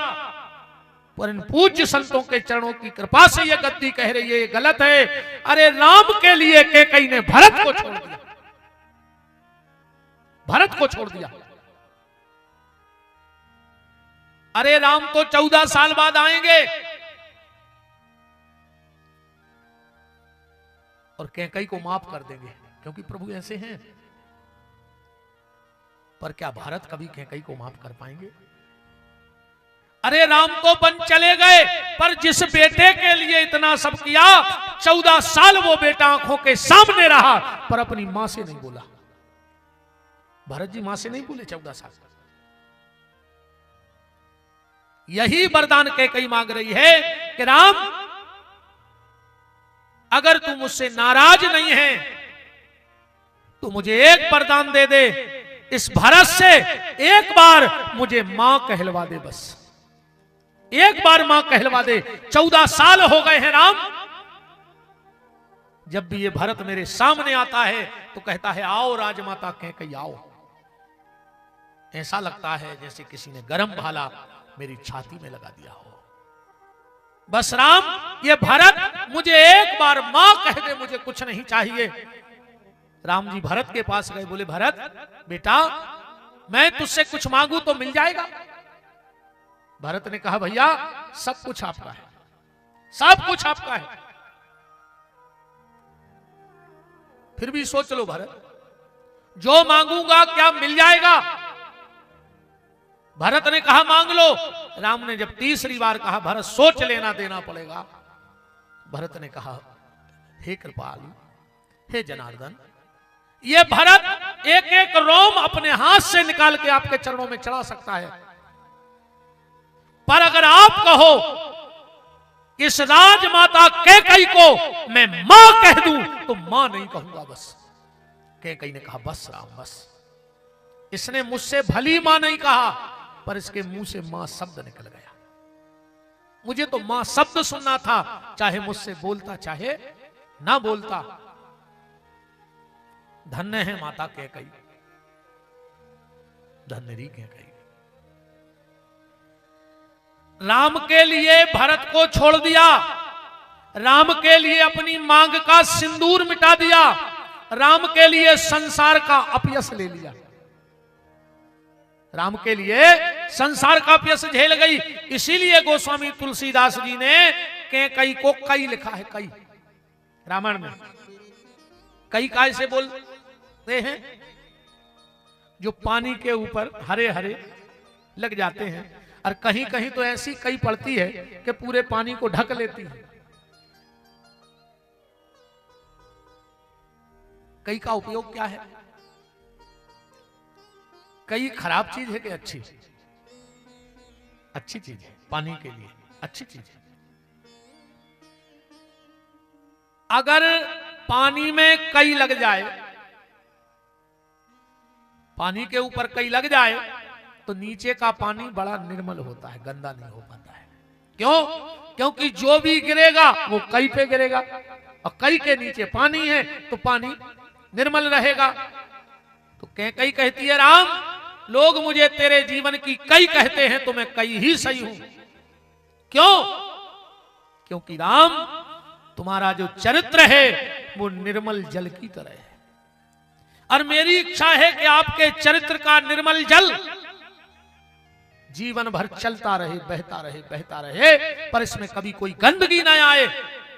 पर इन पूज्य संतों के चरणों की कृपा से यह गद्दी कह रही है ये गलत है। अरे राम के लिए कैकेयी ने भरत को छोड़ दिया, भरत को छोड़ दिया। अरे राम तो 14 साल बाद आएंगे और कैकेयी को माफ कर देंगे, क्योंकि प्रभु ऐसे हैं। पर क्या भरत कभी कैकेयी को माफ कर पाएंगे? अरे राम तो बन चले गए, पर जिस बेटे के लिए इतना सब किया 14 साल वो बेटा आंखों के सामने रहा, पर अपनी मां से नहीं बोला। भरत जी मां से नहीं बोले 14 साल। यही वरदान कैकेयी मांग रही है कि राम अगर तू मुझसे नाराज नहीं है तो मुझे एक वरदान दे दे, इस भरत से एक बार मुझे मां कहलवा दे, बस एक बार मां कहलवा दे। 14 साल हो गए हैं राम, जब भी ये भरत मेरे सामने आता है तो कहता है आओ राजमाता कैकेयी आओ। ऐसा लगता है जैसे किसी ने गरम भाला मेरी छाती में लगा दिया हो। बस राम, ये भरत मुझे एक बार मां कह दे, मुझे कुछ नहीं चाहिए। राम जी भरत के पास गए, बोले भरत बेटा, मैं तुझसे कुछ मांगू तो मिल जाएगा? भरत ने कहा भैया सब कुछ आपका है, सब कुछ आपका है। फिर भी सोच लो भरत, जो मांगूंगा क्या मिल जाएगा? भरत ने कहा मांग लो। राम ने जब तीसरी बार कहा भरत सोच लेना, देना पड़ेगा। भरत ने कहा हे कृपालु, हे जनार्दन, ये भरत एक एक रोम अपने हाथ से निकाल के आपके चरणों में चढ़ा सकता है, पर अगर आप कहो इस राजमाता कैकई को मैं मां कह दूं तो मां नहीं कहूंगा बस। कैकई ने कहा बस राम बस, इसने मुझसे भली मां नहीं कहा, पर इसके मुंह से मां शब्द निकल गया। मुझे तो मां शब्द सुनना था, चाहे मुझसे बोलता चाहे ना बोलता। धन्य है माता कैकई, धन्य री कैकई। राम के लिए भरत को छोड़ दिया, राम के लिए अपनी मांग का सिंदूर मिटा दिया, राम के लिए संसार का अपयश ले लिया। राम के लिए संसार का अपयश झेल गई। इसीलिए गोस्वामी तुलसीदास जी ने कैकई को कई लिखा है, कई रामायण में। कई काय से बोलते हैं? जो पानी के ऊपर हरे हरे लग जाते हैं, और कहीं कहीं तो ऐसी कई पड़ती है कि पूरे पानी को ढक लेती है। कई का उपयोग क्या है? कई खराब चीज है कि अच्छी? अच्छी चीज है, पानी के लिए अच्छी चीज है। अगर पानी में कई लग जाए, पानी के ऊपर कई लग जाए, तो नीचे का पानी बड़ा निर्मल होता है, गंदा नहीं हो पाता है। क्यों? क्योंकि जो भी गिरेगा वो कई पे गिरेगा, और कई के नीचे पानी है तो पानी निर्मल रहेगा। तो कैकई कहती है राम, लोग मुझे तेरे जीवन की कई कहते हैं तो मैं कई ही सही हूं। क्यों? क्योंकि राम तुम्हारा जो चरित्र है वो निर्मल जल की तरह है, और मेरी इच्छा है कि आपके चरित्र का निर्मल जल जीवन भर चलता रहे, बहता रहे, बहता रहे, पर इसमें कभी कोई गंदगी ना आए।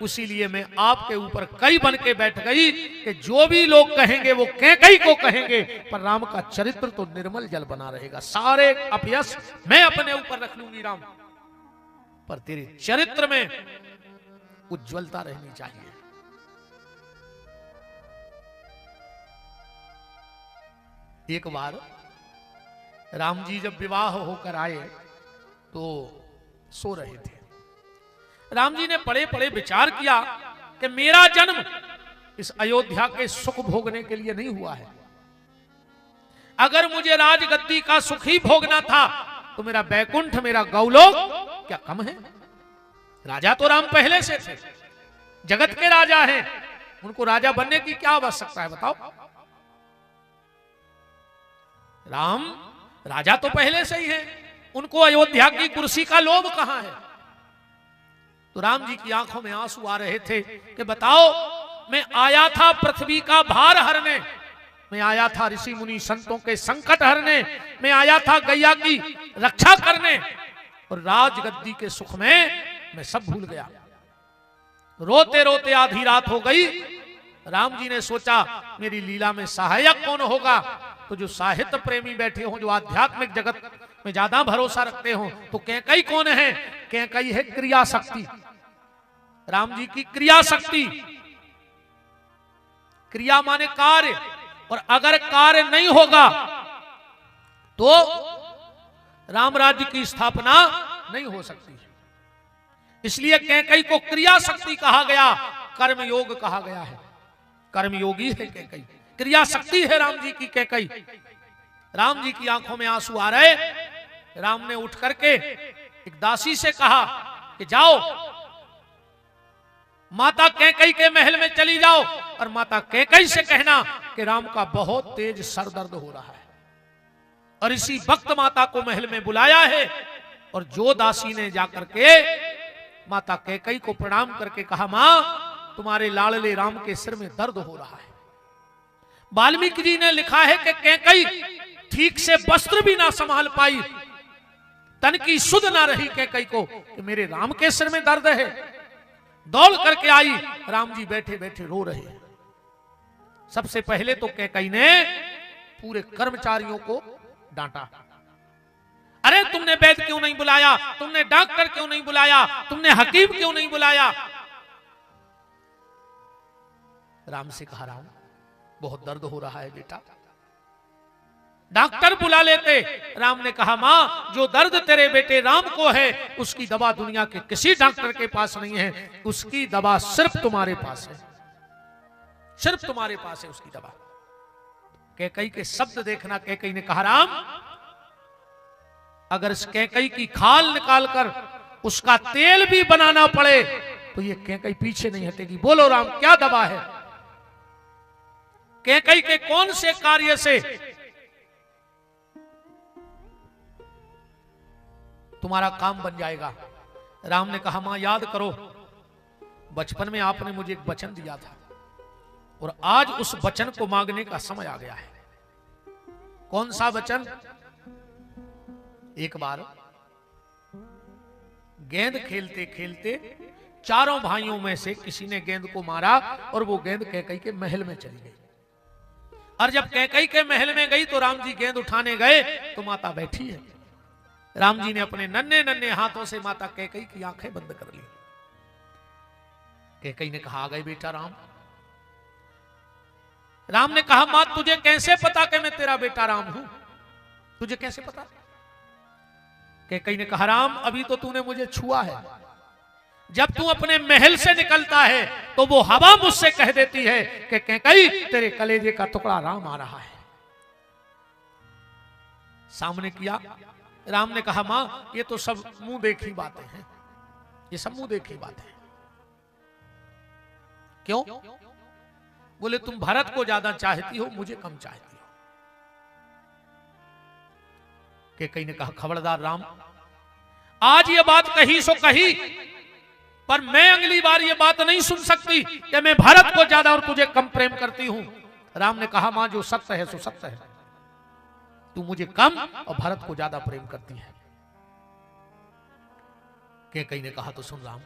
उसीलिए मैं आपके ऊपर कई बन के बैठ गई कि जो भी लोग कहेंगे वो कैकई को कहेंगे, पर राम का चरित्र तो निर्मल जल बना रहेगा। सारे अपयश मैं अपने ऊपर रख लूंगी राम, पर तेरे चरित्र में उज्ज्वलता रहनी चाहिए। एक बार राम जी जब विवाह होकर आए तो सो रहे थे। राम जी ने पड़े पड़े विचार किया कि मेरा जन्म इस अयोध्या के सुख भोगने के लिए नहीं हुआ है। अगर मुझे राजगद्दी का सुख ही भोगना था तो मेरा बैकुंठ, मेरा गौलोक क्या कम है? राजा तो राम पहले से थे, जगत के राजा हैं, उनको राजा बनने की क्या आवश्यकता है बताओ? राम राजा तो पहले से ही है, उनको अयोध्या की कुर्सी का लोभ कहां है? तो राम जी की आंखों में आंसू आ रहे थे कि बताओ, मैं आया था पृथ्वी का भार हरने, मैं आया था ऋषि मुनि संतों के संकट हरने, मैं आया था गैया की रक्षा करने, और राजगद्दी के सुख में मैं सब भूल गया। रोते रोते आधी रात हो गई। राम जी ने सोचा मेरी लीला में सहायक कौन होगा? तो जो साहित्य प्रेमी बैठे हों, जो आध्यात्मिक जगत में ज्यादा भरोसा रखते हों, तो कैकई कौन है? कैकई है क्रिया शक्ति, राम जी की क्रिया शक्ति। क्रिया माने कार्य, और अगर कार्य नहीं होगा तो राम राज्य की स्थापना नहीं हो सकती। इसलिए कैकई को क्रिया शक्ति कहा गया, कर्मयोग कहा गया है। कर्मयोगी है कैकई, क्रिया शक्ति है राम जी की कैकई। राम जी की आंखों में आंसू आ रहे। राम ने उठ करके एक दासी से कहा कि जाओ माता कैकई के महल में चली जाओ, और माता कैकई से कहना कि राम का बहुत तेज सर दर्द हो रहा है। और इसी वक्त माता को महल में बुलाया है, और जो दासी ने जाकर के माता कैकई को प्रणाम करके कहा, मां तुम्हारे लाडले राम के सिर में दर्द हो रहा है। वाल्मीकि जी ने लिखा है कि कैकई ठीक से वस्त्र भी ना संभाल पाई, तन की सुध ना रही कैकई को कि मेरे राम के सिर में दर्द है। दौड़ करके आई, राम जी बैठे बैठे रो रहे हैं। सबसे पहले तो कैकई ने पूरे कर्मचारियों को डांटा, अरे तुमने वैद्य क्यों नहीं बुलाया, तुमने डॉक्टर क्यों नहीं बुलाया, तुमने हकीम क्यों नहीं बुलाया। राम से कहा, राम बहुत दर्द हो रहा है बेटा, डॉक्टर बुला लेते। राम ने कहा, मां जो दर्द तेरे बेटे राम को है उसकी दवा दुनिया के किसी डॉक्टर के पास नहीं है, उसकी दवा सिर्फ तुम्हारे पास है, सिर्फ तुम्हारे पास है उसकी दवा। कैकई के शब्द देखना, कैकई ने कहा, राम अगर इस कैकई की खाल निकालकर उसका तेल भी बनाना पड़े तो ये कैकई पीछे नहीं हटेगी। बोलो राम क्या दवा है, कैकई के कौन से कार्य से तुम्हारा काम बन जाएगा। राम ने कहा, मां याद करो बचपन में आपने मुझे एक वचन दिया था और आज उस वचन को मांगने का समय आ गया है। कौन सा वचन? एक बार गेंद खेलते खेलते चारों भाइयों में से किसी ने गेंद को मारा और वो गेंद कैकई के महल में चली गई। और जब कैकई के महल में गई तो राम जी गेंद उठाने गए तो माता बैठी है। राम जी ने अपने नन्हे नन्हे हाथों से माता कैकई की आंखें बंद कर ली। कैकई ने कहा, आ गए बेटा राम। राम ने कहा, मां तुझे कैसे पता कि मैं तेरा बेटा राम हूं, तुझे कैसे पता? कैकई ने कहा, राम अभी तो तूने मुझे छुआ है, जब तू अपने महल से निकलता है तो वो हवा मुझसे कह देती है कि कैकई तेरे कलेजे का टुकड़ा राम आ रहा है। सामने किया, राम ने कहा, मां ये तो सब मुंह देखी बातें हैं, ये सब मुंह देखी बातें हैं। क्यों? बोले तुम भरत को ज्यादा चाहती हो, मुझे कम चाहती हो। कैकई ने कहा, खबरदार राम, आज ये बात कही सो कही, पर मैं अगली बार ये बात नहीं सुन सकती कि मैं भरत को ज्यादा और तुझे कम प्रेम करती हूं। राम ने कहा, मां जो सत्य है सो सत्य है, तू मुझे कम और भरत को ज्यादा प्रेम करती है। कैकई ने कहा, तो सुन राम,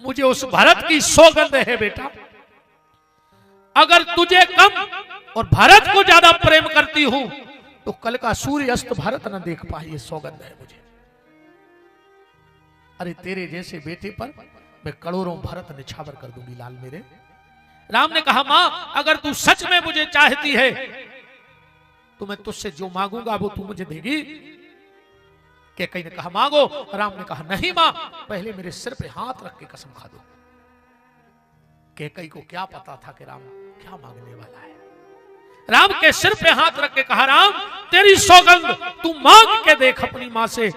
मुझे उस भरत की सौगंध है बेटा, अगर तुझे कम और भरत को ज्यादा प्रेम करती हूं तो कल का सूर्य अस्त भरत न देख पाए, ये सौगंध है मुझे। अरे तेरे जैसे बेटे पर मैं करोड़ों भरत निछावर कर दूंगी लाल मेरे। राम ने कहा, मां अगर तू सच में मुझे चाहती है तो मैं तुझसे जो मांगूंगा वो तू मुझे देगी। कैकई ने कहा, मांगो। राम ने कहा, नहीं मां, पहले मेरे सिर पे हाथ रख के कसम खा दो। कैकई को क्या पता था कि राम क्या मांगने वाला है। राम के सिर पे हाथ रख के कहा, राम तेरी सौगंध तू मांग के देख अपनी मां से।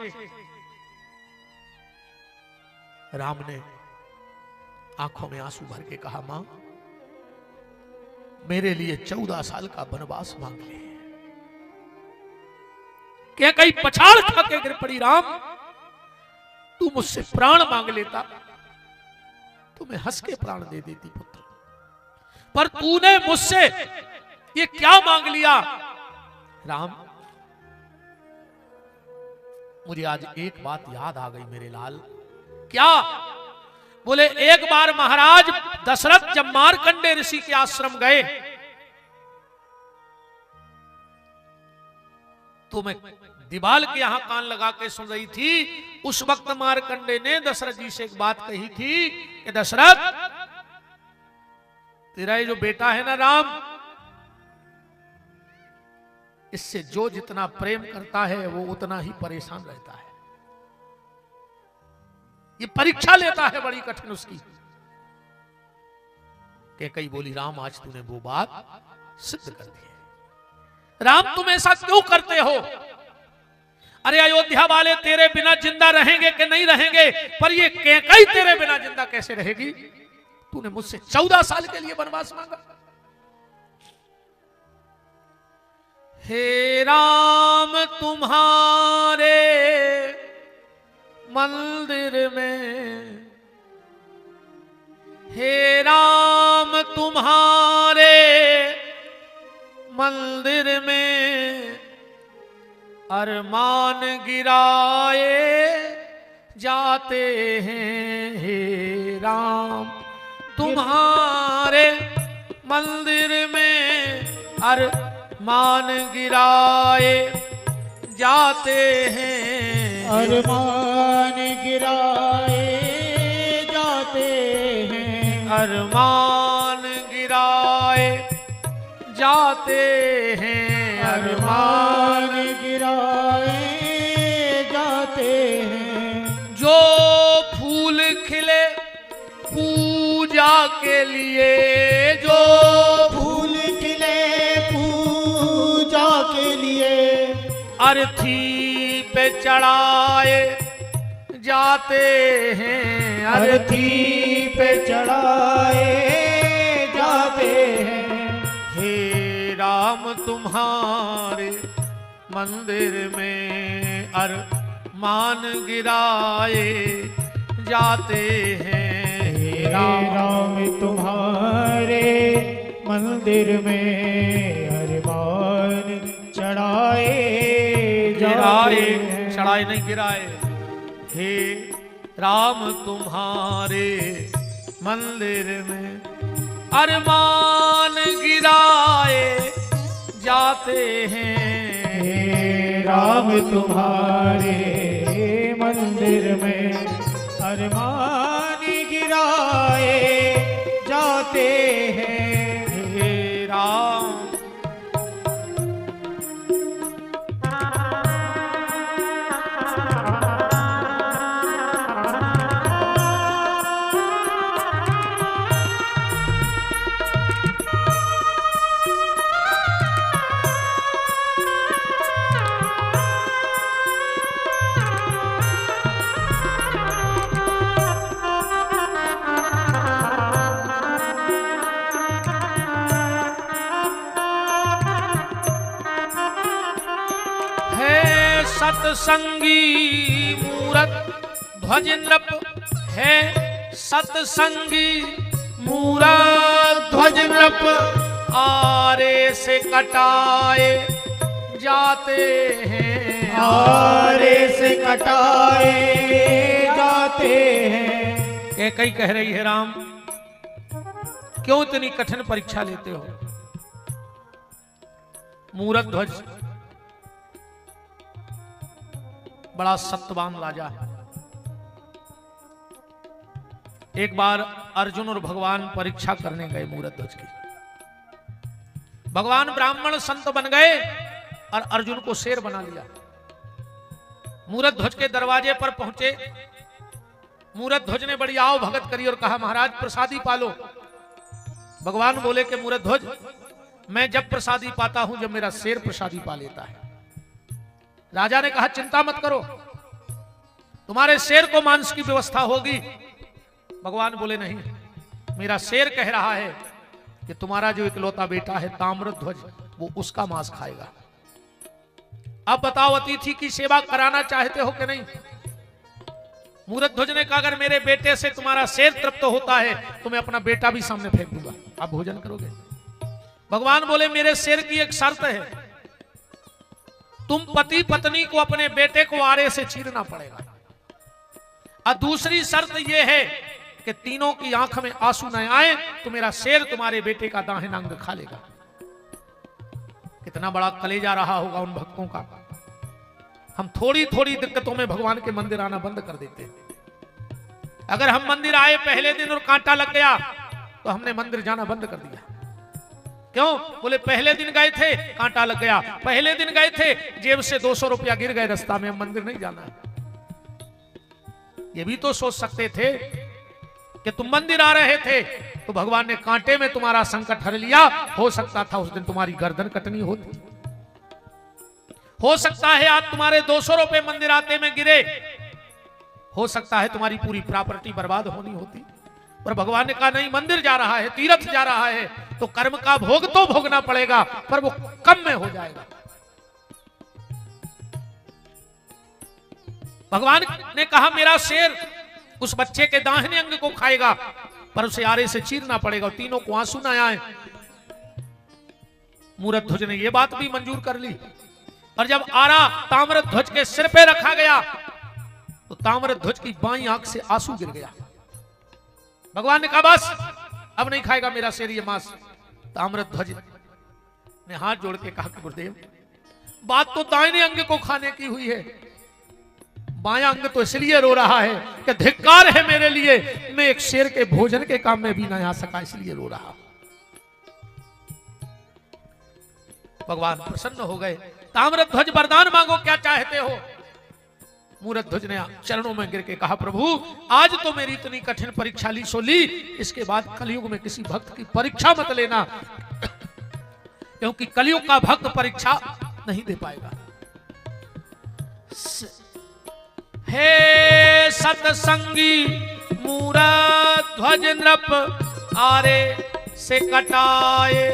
राम ने आंखों में आंसू भर के कहा, मां मेरे लिए 14 साल का वनवास मांग ले। कैकई पछाड़ खा के गिर पड़ी, राम तू मुझसे प्राण मांग लेता तो मैं हंस के प्राण दे देती पुत्र, पर तूने मुझसे ये क्या मांग लिया। राम मुझे आज एक बात याद आ गई मेरे लाल। क्या? बोले एक बार महाराज दशरथ जब मारकंडे ऋषि के आश्रम गए तो मैं दीवाल के यहां कान लगा के सुन रही थी। उस वक्त मारकंडे ने दशरथ जी से एक बात कही थी कि दशरथ तेरा ये जो बेटा है ना राम, इससे जो जितना प्रेम करता है वो उतना ही परेशान रहता है। ये परीक्षा लेता है बड़ी कठिन उसकी। कैकई बोली, राम आज तूने वो बात सिद्ध कर दी है। राम तुम ऐसा क्यों करते हो? अरे अयोध्या वाले तेरे बिना जिंदा रहेंगे कि नहीं रहेंगे, पर ये कैकई तेरे बिना जिंदा कैसे रहेगी? तूने मुझसे 14 साल के लिए वनवास मांगा। हे राम तुम्हारे मंदिर में, हे राम तुम्हारे मंदिर में अरमान गिराए जाते हैं। हे राम तुम्हारे मंदिर में अरमान गिराए जाते हैं। अरमान गिराए जाते हैं। अरमान गिराए जाते हैं। अरमान गिराए जाते हैं। जो फूल खिले पूजा के लिए, जो फूल खिले पूजा के लिए अर्थी पे चढ़ाए जाते हैं। अर्थी पे चढ़ाए जाते हैं। हे राम तुम्हारे मंदिर में अरमान गिराए जाते हैं। हे राम तुम्हारे मंदिर में अरमान चढ़ाए गिराए, चढ़ाए नहीं गिराए। हे राम तुम्हारे मंदिर में अरमान गिराए जाते हैं। हे राम तुम्हारे मंदिर में अरमान गिराए जाते हैं। हे राम सत्संगी मूरत ध्वज नृप है। सत्संगी मूरत ध्वज नृप आरे से कटाए जाते हैं। आरे से कटाए जाते हैं। कई कह रही है राम क्यों इतनी कठिन परीक्षा लेते हो। मूरत ध्वज बड़ा सत्यवान राजा है। एक बार अर्जुन और भगवान परीक्षा करने गए मूरत ध्वज की। भगवान ब्राह्मण संत बन गए और अर्जुन को शेर बना लिया। मूरत ध्वज के दरवाजे पर पहुंचे। मूरत ध्वज ने बड़ी आओ भगत करी और कहा महाराज प्रसादी पालो। भगवान बोले कि मूरत ध्वज मैं जब प्रसादी पाता हूं जब मेरा शेर प्रसादी पा लेता है। राजा ने कहा चिंता मत करो तुम्हारे शेर को मांस की व्यवस्था होगी। भगवान बोले नहीं मेरा शेर कह रहा है कि तुम्हारा जो इकलौता बेटा है ताम्रध्वज वो उसका मांस खाएगा। अब बताओ अतिथि की सेवा कराना चाहते हो कि नहीं। मूरत ध्वज ने कहा अगर मेरे बेटे से तुम्हारा शेर तृप्त होता है तो मैं अपना बेटा भी सामने फेंक दूंगा, आप भोजन करोगे। भगवान बोले मेरे शेर की एक शर्त है तुम पति पत्नी को अपने बेटे को आरे से चीरना पड़ेगा और दूसरी शर्त यह है कि तीनों की आंख में आंसू न आए तो मेरा शेर तुम्हारे बेटे का दाहिना अंग खा लेगा। कितना बड़ा कलेजा रहा होगा उन भक्तों का। हम थोड़ी थोड़ी दिक्कतों में भगवान के मंदिर आना बंद कर देते हैं। अगर हम मंदिर आए पहले दिन और कांटा लग गया तो हमने मंदिर जाना बंद कर दिया। क्यों? बोले पहले दिन गए थे कांटा लग गया, पहले दिन गए थे जेब से 200 रुपया गिर गए रास्ता में, हम मंदिर नहीं जाना है। ये भी तो सोच सकते थे कि तुम मंदिर आ रहे थे तो भगवान ने कांटे में तुम्हारा संकट हर लिया। हो सकता था उस दिन तुम्हारी गर्दन कटनी होती, हो सकता है आज तुम्हारे 200 रुपए मंदिर आते में गिरे, हो सकता है तुम्हारी पूरी प्रॉपर्टी बर्बाद होनी होती। पर भगवान ने कहा नहीं मंदिर जा रहा है, तीर्थ जा रहा है तो कर्म का भोग तो भोगना पड़ेगा पर वो कम में हो जाएगा। भगवान ने कहा मेरा शेर उस बच्चे के दाहिने अंग को खाएगा, पर उसे आरे से चीरना पड़ेगा। तीनों को आंसू ना आए। मूरध्वज ने यह बात भी मंजूर कर ली। और जब आरा ताम्रध्वज के सिर पे रखा गया तो ताम्रध्वज की बाईं आंख से आंसू गिर गया। भगवान ने कहा बस अब नहीं खाएगा मेरा शेर ये मांस। ताम्रध्वज ने हाथ जोड़ के कहा कि गुरुदेव, बात तो दाहिने अंग को खाने की हुई है, बायां अंग तो इसलिए रो रहा है कि धिक्कार है मेरे लिए, मैं एक शेर के भोजन के काम में भी ना आ सका, इसलिए रो रहा। भगवान प्रसन्न हो गए। ताम्रध्वज वरदान मांगो, क्या चाहते हो? मूरध्वज ने चरणों में गिर के कहा प्रभु आज तो मेरी इतनी कठिन परीक्षा ली सो ली, इसके बाद कलयुग में किसी भक्त की परीक्षा मत लेना, क्योंकि कलयुग का भक्त परीक्षा नहीं दे पाएगा। हे सतसंगी मूरध्वज नृप आरे से कटाए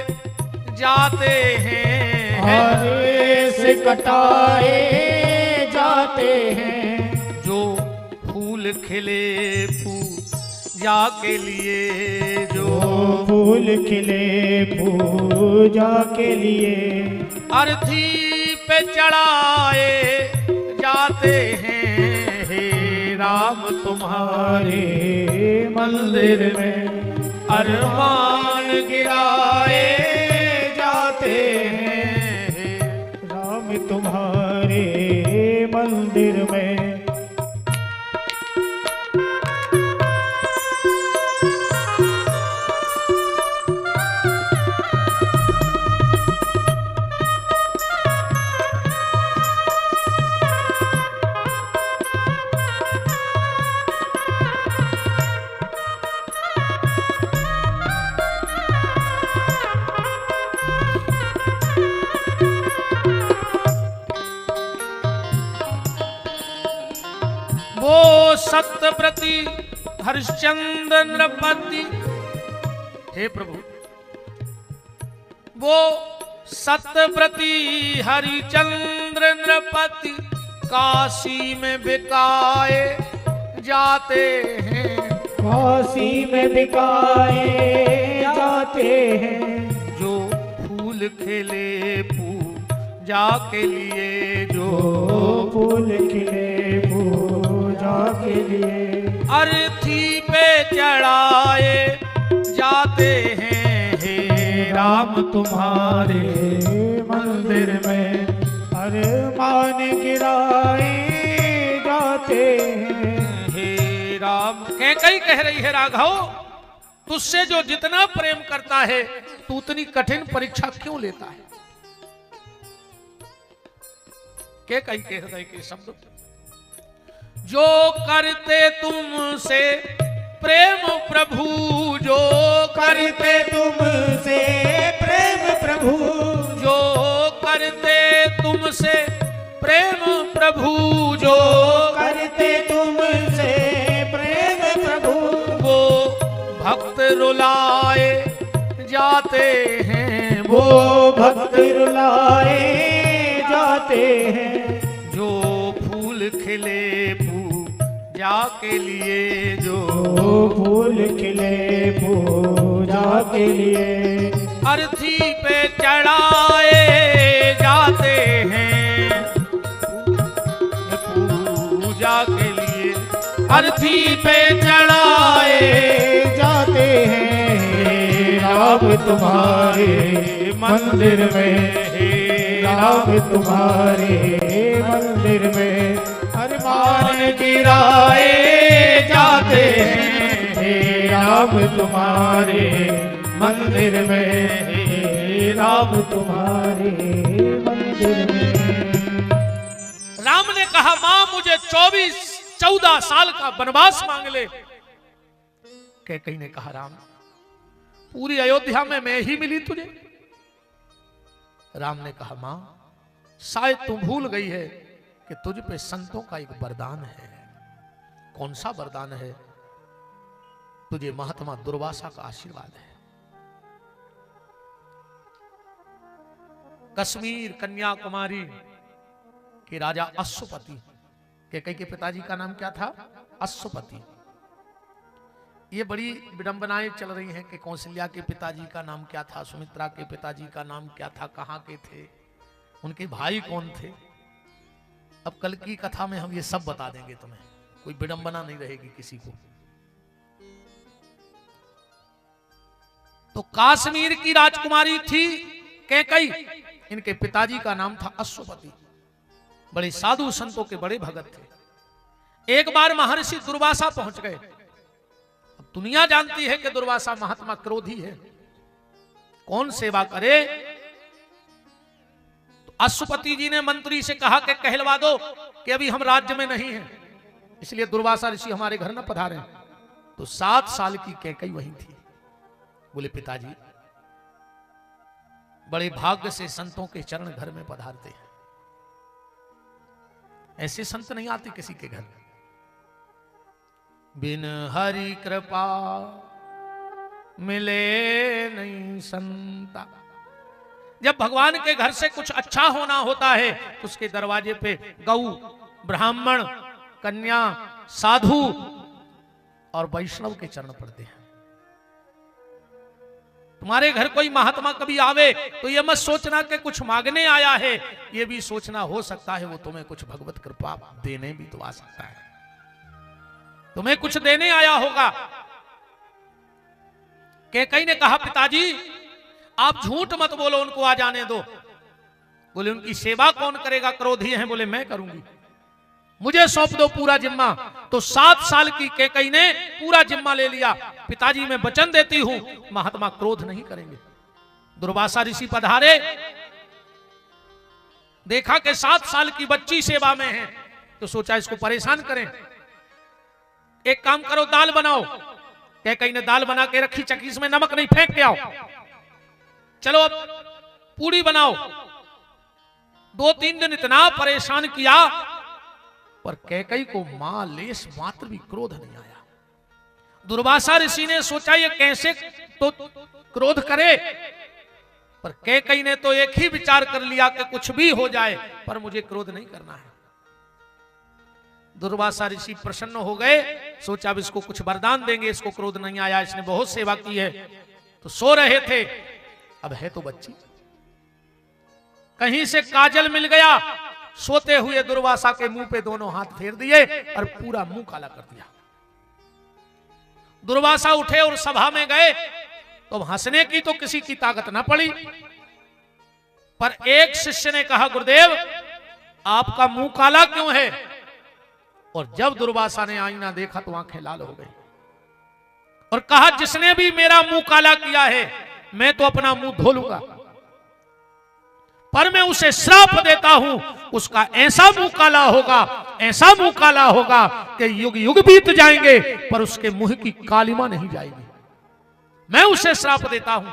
जाते हैं, आरे से कटाए जाते हैं, जो फूल खिले पूजा के लिए, जो फूल खिले पूजा के लिए, अर्थी पे चढ़ाए जाते हैं, हे राम तुम्हारे मंदिर में अरमान गिराए जाते हैं, राम तुम्हारे मंदिर में। वो सत्यव्रती हरिश्चंद्र नृपति, हे प्रभु वो सत्यव्रती हरिचंद्र नृपति काशी में बिकाए जाते हैं, काशी में बिकाए जाते हैं, जो फूल खिले पूजा के लिए, जो फूल खिले पूजा के लिए, अर्थी पे चढ़ाए जाते हैं, हे राम तुम्हारे मंदिर में अरमान गिराए जाते हैं, हे राम। कैकेयी कह रही है राघव तुझसे जो जितना प्रेम करता है तू उतनी कठिन परीक्षा क्यों लेता है? कैकेयी के हृदय के शब्द, जो करते तुमसे प्रेम प्रभु, जो करते तुमसे प्रेम प्रभु, जो करते तुमसे प्रेम प्रभु, जो करते तुमसे प्रेम प्रभु, वो भक्त रुलाए जाते हैं, वो भक्त रुलाए जाते हैं, जो फूल खिले पूजा के लिए, जो फूल खिले पूजा के लिए, अर्थी पे चढ़ाए जाते हैं पूजा के लिए, अर्थी पे चढ़ाए जाते हैं, राम तुम्हारे मंदिर में, राम तुम्हारे मंदिर में अरमान गिराए जाते हैं, राम तुम्हारे मंदिर में, राम तुम्हारे मंदिर में। राम ने कहा मां मुझे 14 साल का वनवास मांग ले। कैकेयी ने कहा राम पूरी अयोध्या में मैं ही मिली तुझे? राम ने कहा मां शायद तू भूल गई है कि तुझ पे संतों का एक वरदान है। कौन सा वरदान है? तुझे महात्मा दुर्वासा का आशीर्वाद है। कश्मीर कन्याकुमारी के राजा अश्वपति कैकेयी के पिताजी का नाम क्या था? अश्वपति। ये बड़ी विडंबनाएं चल रही हैं कि कौशल्या के पिताजी का नाम क्या था, सुमित्रा के पिताजी का नाम क्या था, कहां के थे, उनके भाई कौन थे। अब कल की कथा में हम ये सब बता देंगे तुम्हें, कोई विडंबना नहीं रहेगी किसी को। तो काश्मीर की राजकुमारी थी कैकेयी, इनके पिताजी का नाम था अश्वपति। बड़े साधु संतों के बड़े भगत थे। एक बार महर्षि दुर्वासा पहुंच गए। अब दुनिया जानती है कि दुर्वासा महात्मा क्रोधी है, कौन सेवा करे। तो अश्वपति जी ने मंत्री से कहा कि कहलवा दो कि अभी हम राज्य में नहीं हैं, इसलिए दुर्वासा ऋषि हमारे घर न पधारे। तो 7 साल की कैकेयी वहीं थी। बोले पिताजी, बड़े भाग्य से संतों के चरण घर में पधारते हैं, ऐसे संत नहीं आते किसी के घर। बिन हरि कृपा मिले नहीं संता। जब भगवान के घर से कुछ अच्छा होना होता है तो उसके दरवाजे पे गौ, ब्राह्मण, कन्या, साधु और वैष्णव के चरण पड़ते हैं। तुम्हारे घर कोई महात्मा कभी आवे तो ये मत सोचना कि कुछ मांगने आया है, ये भी सोचना हो सकता है वो तुम्हें कुछ भगवत कृपा देने भी तो आ सकता है, तुम्हें कुछ देने आया होगा। कैकेयी ने कहा पिताजी आप झूठ मत बोलो, उनको आ जाने दो। बोले उनकी सेवा कौन करेगा, क्रोधी हैं। बोले मैं करूंगी, मुझे सौंप दो पूरा जिम्मा। तो 7 साल की कैकेयी ने पूरा जिम्मा ले लिया। पिताजी मैं वचन देती हूं महात्मा क्रोध नहीं करेंगे। दुर्वासा ऋषि पधारे, देखा कि 7 साल की बच्ची सेवा में है, तो सोचा इसको परेशान करें। एक काम करो दाल बनाओ। कैकेयी ने दाल बना के रखी, चक्कीस में नमक नहीं, फेंक के आओ। चलो अब पूड़ी बनाओ। 2-3 दिन इतना परेशान किया पर कैकेयी को मां लेस मात्र भी क्रोध नहीं आया। दुर्वासा ऋषि ने सोचा ये कैसे तो क्रोध करे, पर कैकेयी ने तो एक ही विचार कर लिया कि कुछ भी हो जाए पर मुझे क्रोध नहीं करना है। दुर्वासा ऋषि प्रसन्न हो गए, सोचा अब इसको कुछ वरदान देंगे, इसको क्रोध नहीं आया, इसने बहुत सेवा की है। तो सो रहे थे, अब है तो बच्ची, कहीं से काजल मिल गया। सोते हुए दुर्वासा के मुंह पे दोनों हाथ फेर दिए और पूरा मुंह काला कर दिया। दुर्वासा उठे और सभा में गए तो हंसने की तो किसी की ताकत ना पड़ी, पर एक शिष्य ने कहा गुरुदेव आपका मुंह काला क्यों है। और जब दुर्वासा ने आईना देखा तो आंखें लाल हो गई और कहा जिसने भी मेरा मुंह काला किया है मैं तो अपना मुंह धो लूंगा, पर मैं उसे श्राप देता हूं, उसका ऐसा मुंह काला होगा, ऐसा मुंह काला होगा कि युग युग बीत जाएंगे पर उसके मुंह की कालिमा नहीं जाएगी। मैं उसे श्राप देता हूं।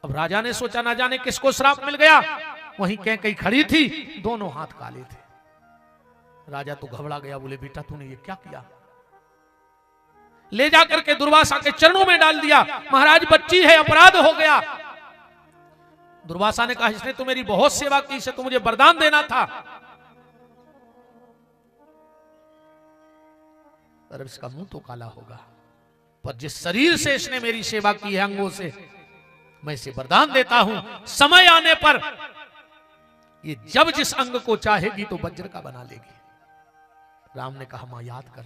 अब राजा ने सोचा ना जाने किसको श्राप मिल गया। वहीं कैकेयी खड़ी थी, दोनों हाथ काले थे। राजा तो घबरा गया, बोले बेटा तूने ये क्या किया। ले जाकर के दुर्वासा के चरणों में डाल दिया। महाराज बच्ची है, अपराध हो गया। दुर्वासा ने कहा इसने तो मेरी बहुत सेवा की, इसे तो मुझे वरदान देना था, पर इसका मुंह तो काला होगा, पर जिस शरीर से इसने मेरी सेवा की है अंगों से, मैं इसे वरदान देता हूं समय आने पर ये जब जिस अंग को चाहेगी तो वज्र का बना लेगी। राम ने कहा मां याद कर,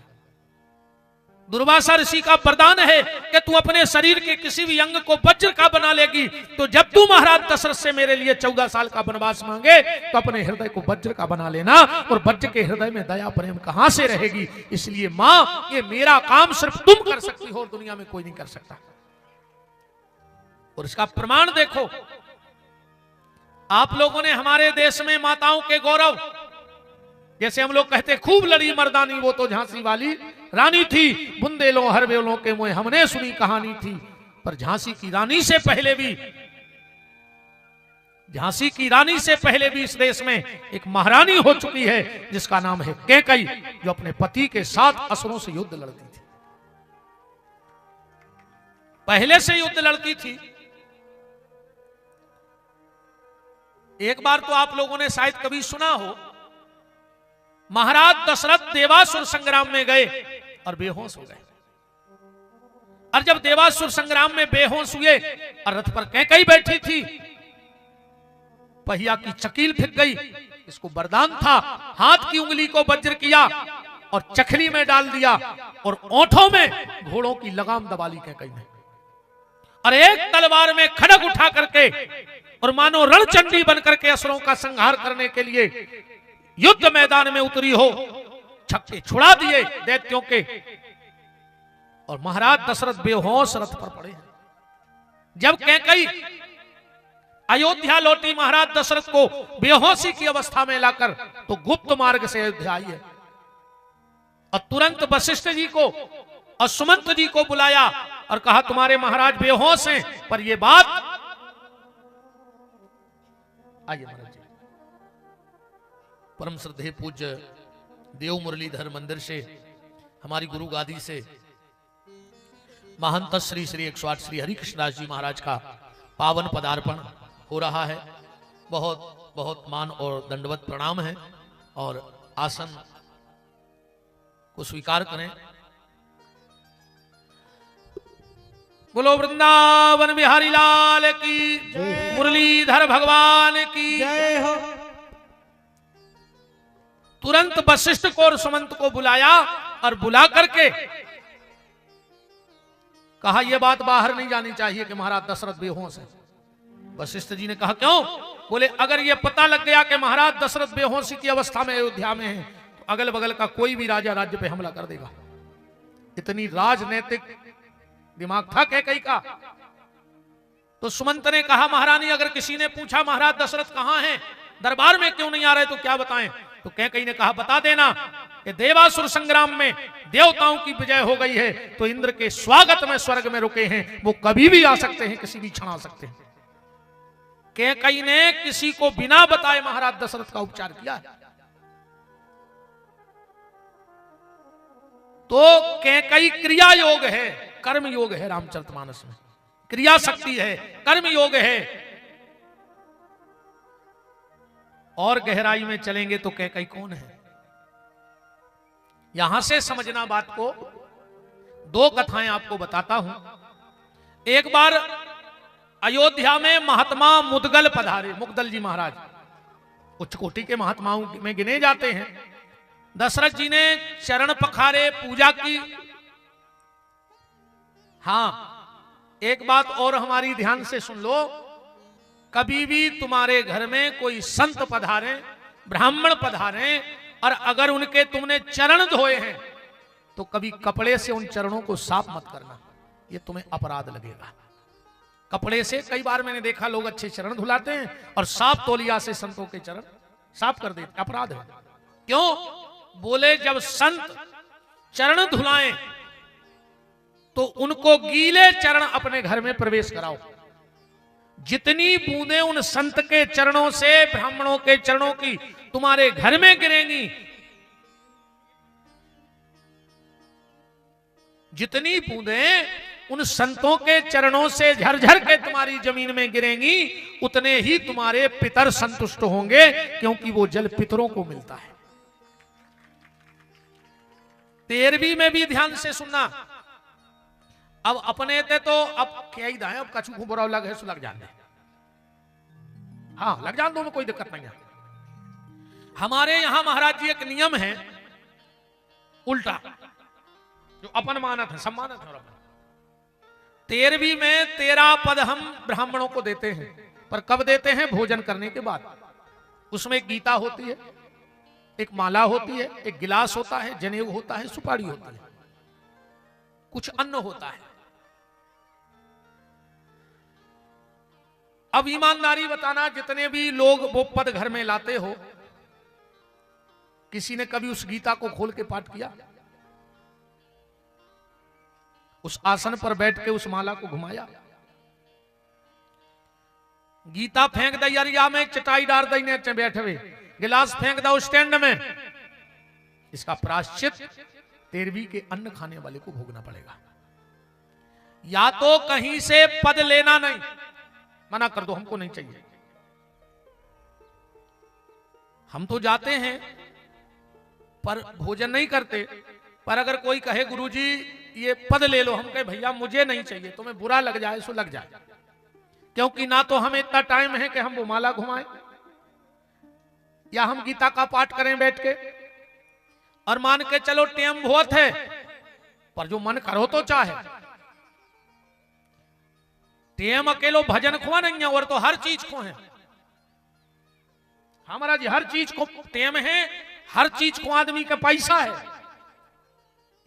दुर्वासा ऋषि का वरदान है कि तू अपने शरीर के किसी भी अंग को वज्र का बना लेगी, तो जब तू महाराज दशरथ से मेरे लिए 14 साल का वनवास मांगे तो अपने हृदय को वज्र का बना लेना, और वज्र के हृदय में दया प्रेम कहां से रहेगी। इसलिए मां ये मेरा काम सिर्फ तुम कर सकती हो और दुनिया में कोई नहीं कर सकता। और इसका प्रमाण देखो, आप लोगों ने हमारे देश में माताओं के गौरव, जैसे हम लोग कहते खूब लड़ी मर्दानी वो तो झांसी वाली रानी थी, बुंदेलों हर बेलों के मुंह हमने सुनी कहानी थी। पर झांसी की रानी से पहले भी, झांसी की रानी से पहले भी इस देश में एक महारानी हो चुकी है जिसका नाम है कैकेयी, जो अपने पति के साथ असुरों से युद्ध लड़ती थी, पहले से युद्ध लड़ती थी। एक बार तो आप लोगों ने शायद कभी सुना हो, महाराज दशरथ देवासुर संग्राम में गए और बेहोश हो गए। और जब देवासुर संग्राम में बेहोश हुए और रथ पर कैकेयी बैठी थी, पहिया की चकील फिक गई। इसको वरदान था, हाथ की उंगली को वज्र किया और चखली में डाल दिया और ओंठों में घोड़ों की लगाम दबा ली कैकेयी ने, और एक तलवार में खड़ग उठा करके और मानो रणचंडी बनकर के असुरों का संहार करने के लिए युद्ध मैदान में उतरी हो, छक्के छुड़ा दिए दैत्यों के, और महाराज दशरथ बेहोश रथ पर पड़े। जब कैकेयी अयोध्या लौटी महाराज दशरथ को बेहोशी की अवस्था में लाकर, तो गुप्त मार्ग से अयोध्या आई है और तुरंत वशिष्ठ जी को और सुमंत जी को बुलाया और कहा तुम्हारे महाराज बेहोश हैं, पर यह बात, आइए महाराज जी। परम श्रद्धेय पूज्य देव मुरलीधर मंदिर से, हमारी गुरु गादी से महंत श्री श्री 108 श्री हरिकृष्णदास जी महाराज का पावन पदार्पण हो रहा है। बहुत बहुत मान और दंडवत प्रणाम है, और आसन को स्वीकार करें। बोलो वृंदावन बिहारी लाल की, मुरलीधर भगवान की जय हो। तुरंत वशिष्ठ को और सुमंत को बुलाया और बुला करके कहा यह बात बाहर नहीं जानी चाहिए कि महाराज दशरथ बेहोश है। वशिष्ठ जी ने कहा क्यों? बोले अगर यह पता लग गया कि महाराज दशरथ बेहोशी की अवस्था में अयोध्या में है, तो अगल बगल का कोई भी राजा राज्य पे हमला कर देगा। इतनी राजनैतिक दिमाग था कैकेयी का। तो सुमंत ने कहा महारानी अगर किसी ने पूछा महाराज दशरथ कहां हैं, दरबार में क्यों नहीं आ रहे, तो क्या बताएं? तो कैकेयी ने कहा बता देना कि देवासुर संग्राम में देवताओं की विजय हो गई है, तो इंद्र के स्वागत में स्वर्ग में रुके हैं, वो कभी भी आ सकते हैं, किसी भी क्षण आ सकते हैं। कैकेयी ने किसी को बिना बताए महाराज दशरथ का उपचार किया है। तो कैकेयी क्रिया योग है, कर्म योग है। रामचरितमानस में क्रिया शक्ति है, कर्म योग है। और गहराई में चलेंगे तो कैकेयी कौन है, यहां से समझना बात को। दो कथाएं आपको बताता हूं। एक बार अयोध्या में महात्मा मुदगल पधारे, मुगदल जी महाराज उच्च कोटि के महात्माओं में गिने जाते हैं। दशरथ जी ने चरण पखारे, पूजा की। हां, एक बात और हमारी ध्यान से सुन लो, कभी भी तुम्हारे घर में कोई संत पधारे, ब्राह्मण पधारे, और अगर उनके तुमने चरण धोए हैं तो कभी कपड़े से उन चरणों को साफ मत करना, ये तुम्हें अपराध लगेगा। कपड़े से कई बार मैंने देखा लोग अच्छे चरण धुलाते हैं और साफ तौलिया से संतों के चरण साफ कर देते, अपराध है। क्यों? बोले जब संत चरण धुलाएं तो उनको गीले चरण अपने घर में प्रवेश कराओ। जितनी बूंदें उन संत के चरणों से, ब्राह्मणों के चरणों की तुम्हारे घर में गिरेंगी, जितनी बूंदें उन संतों के चरणों से झरझर के तुम्हारी जमीन में गिरेंगी, उतने ही तुम्हारे पितर संतुष्ट होंगे, क्योंकि वो जल पितरों को मिलता है। 13वीं में भी ध्यान से सुनना। अब अपने ते तो अब क्या ही दाएं, अब कछु को बुरा लग है सो लग जाने, हाँ लग जान दो में कोई दिक्कत नहीं है। हमारे यहां महाराज जी एक नियम है उल्टा, जो अपन मानत है, सम्मानत है। 13वीं में 13 पद हम ब्राह्मणों को देते हैं, पर कब देते हैं? भोजन करने के बाद। उसमें एक गीता होती है, एक माला होती है, एक गिलास होता है, जनेऊ होता है, सुपारी होती है, कुछ अन्न होता है। अब ईमानदारी बताना, जितने भी लोग वो पद घर में लाते हो, किसी ने कभी उस गीता को खोल के पाठ किया? उस आसन पर बैठ के उस माला को घुमाया? गीता फेंक दी अरिया में, चटाई डाल दी ने बैठे हुए, गिलास फेंक दो स्टैंड में। इसका प्रायश्चित 13वीं के अन्न खाने वाले को भोगना पड़ेगा। या तो कहीं से पद लेना नहीं, मना कर दो, हमको नहीं चाहिए। हम तो जाते हैं पर भोजन नहीं करते। पर अगर कोई कहे गुरुजी ये पद ले लो, हम कहे भैया मुझे नहीं चाहिए, तुम्हें बुरा लग जाए सो लग जाए, क्योंकि ना तो हमें इतना टाइम है कि हम वो माला घुमाएं या हम गीता का पाठ करें बैठ के। और मान के चलो टेम बहुत है, पर जो मन करो तो चाहे। टेम अकेलो भजन खुआ नहीं है, और तो हर चीज को है हमारा जी, हर चीज को टेम है, हर चीज को आदमी का पैसा है।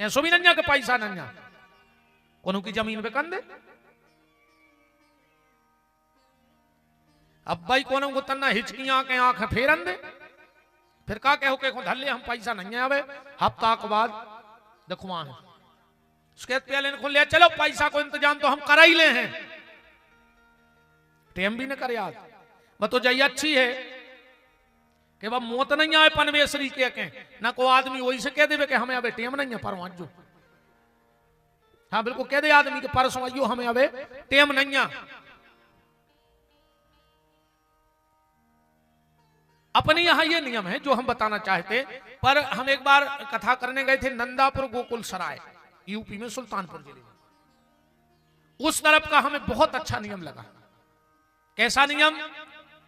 ऐसो भी नहीं के पैसा नहीं, कोनो की जमीन पे कंदे। अब भाई कोनो को तन्ना हिचकियां के आंख फेरन दे, फिर का कहो के धल्ले हम पैसा नहीं आवे, हफ्ता के बाद देखुआ है उसके पहले को ले चलो पैसा को इंतजाम तो हम करा ही ले हैं, टेम भी न कर याद। मैं तो जाइए अच्छी है कि वह मौत नहीं आए पनवेसरी के ना को आदमी वही से कह दे कि हमें अबे टेम नहीं है परवां जो। हाँ बिल्कुल कह दे आदमी के परसों आइयो हमें अबे टेम नहीं है। अपने यहां ये नियम है जो हम बताना चाहते। पर हम एक बार कथा करने गए थे नंदापुर गोकुल सराय यूपी में सुल्तानपुर जिले में। उस तरफ का हमें बहुत अच्छा नियम लगा। कैसा नियम?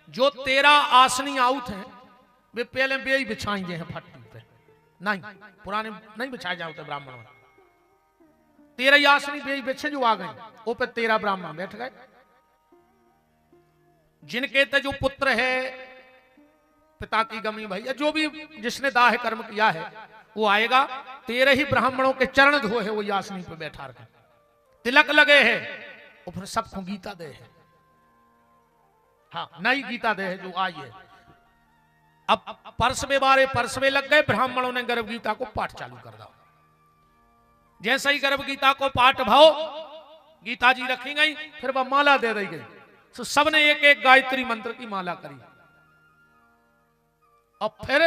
जो 13 आसनी आउट हैं वे पहले बेई बिछाएंगे हैं फट्टी पे, नहीं पुराने नहीं बिछाए जाते ब्राह्मण में। 13 आसनी बेई बिछे जो आ गए वो पे 13 ब्राह्मण बैठ गए। जिनके ते जो पुत्र है पिता की गमी भैया जो भी जिसने दाह कर्म किया है वो आएगा। 13 ही ब्राह्मणों के चरण धो है वो यासनी पे बैठा रखे, तिलक लगे है और फिर सबको गीता दे है। हाँ नई गीता दे है जो आई है। अब परसवे बारे परसवे लग गए, ब्राह्मणों ने गर्भ गीता को पाठ चालू कर दिया। जैसे ही गर्भ गीता को पाठ भाव गीता जी रखी गई, फिर वह माला दे दी गई। तो सबने एक एक गायत्री मंत्र की माला करी और फिर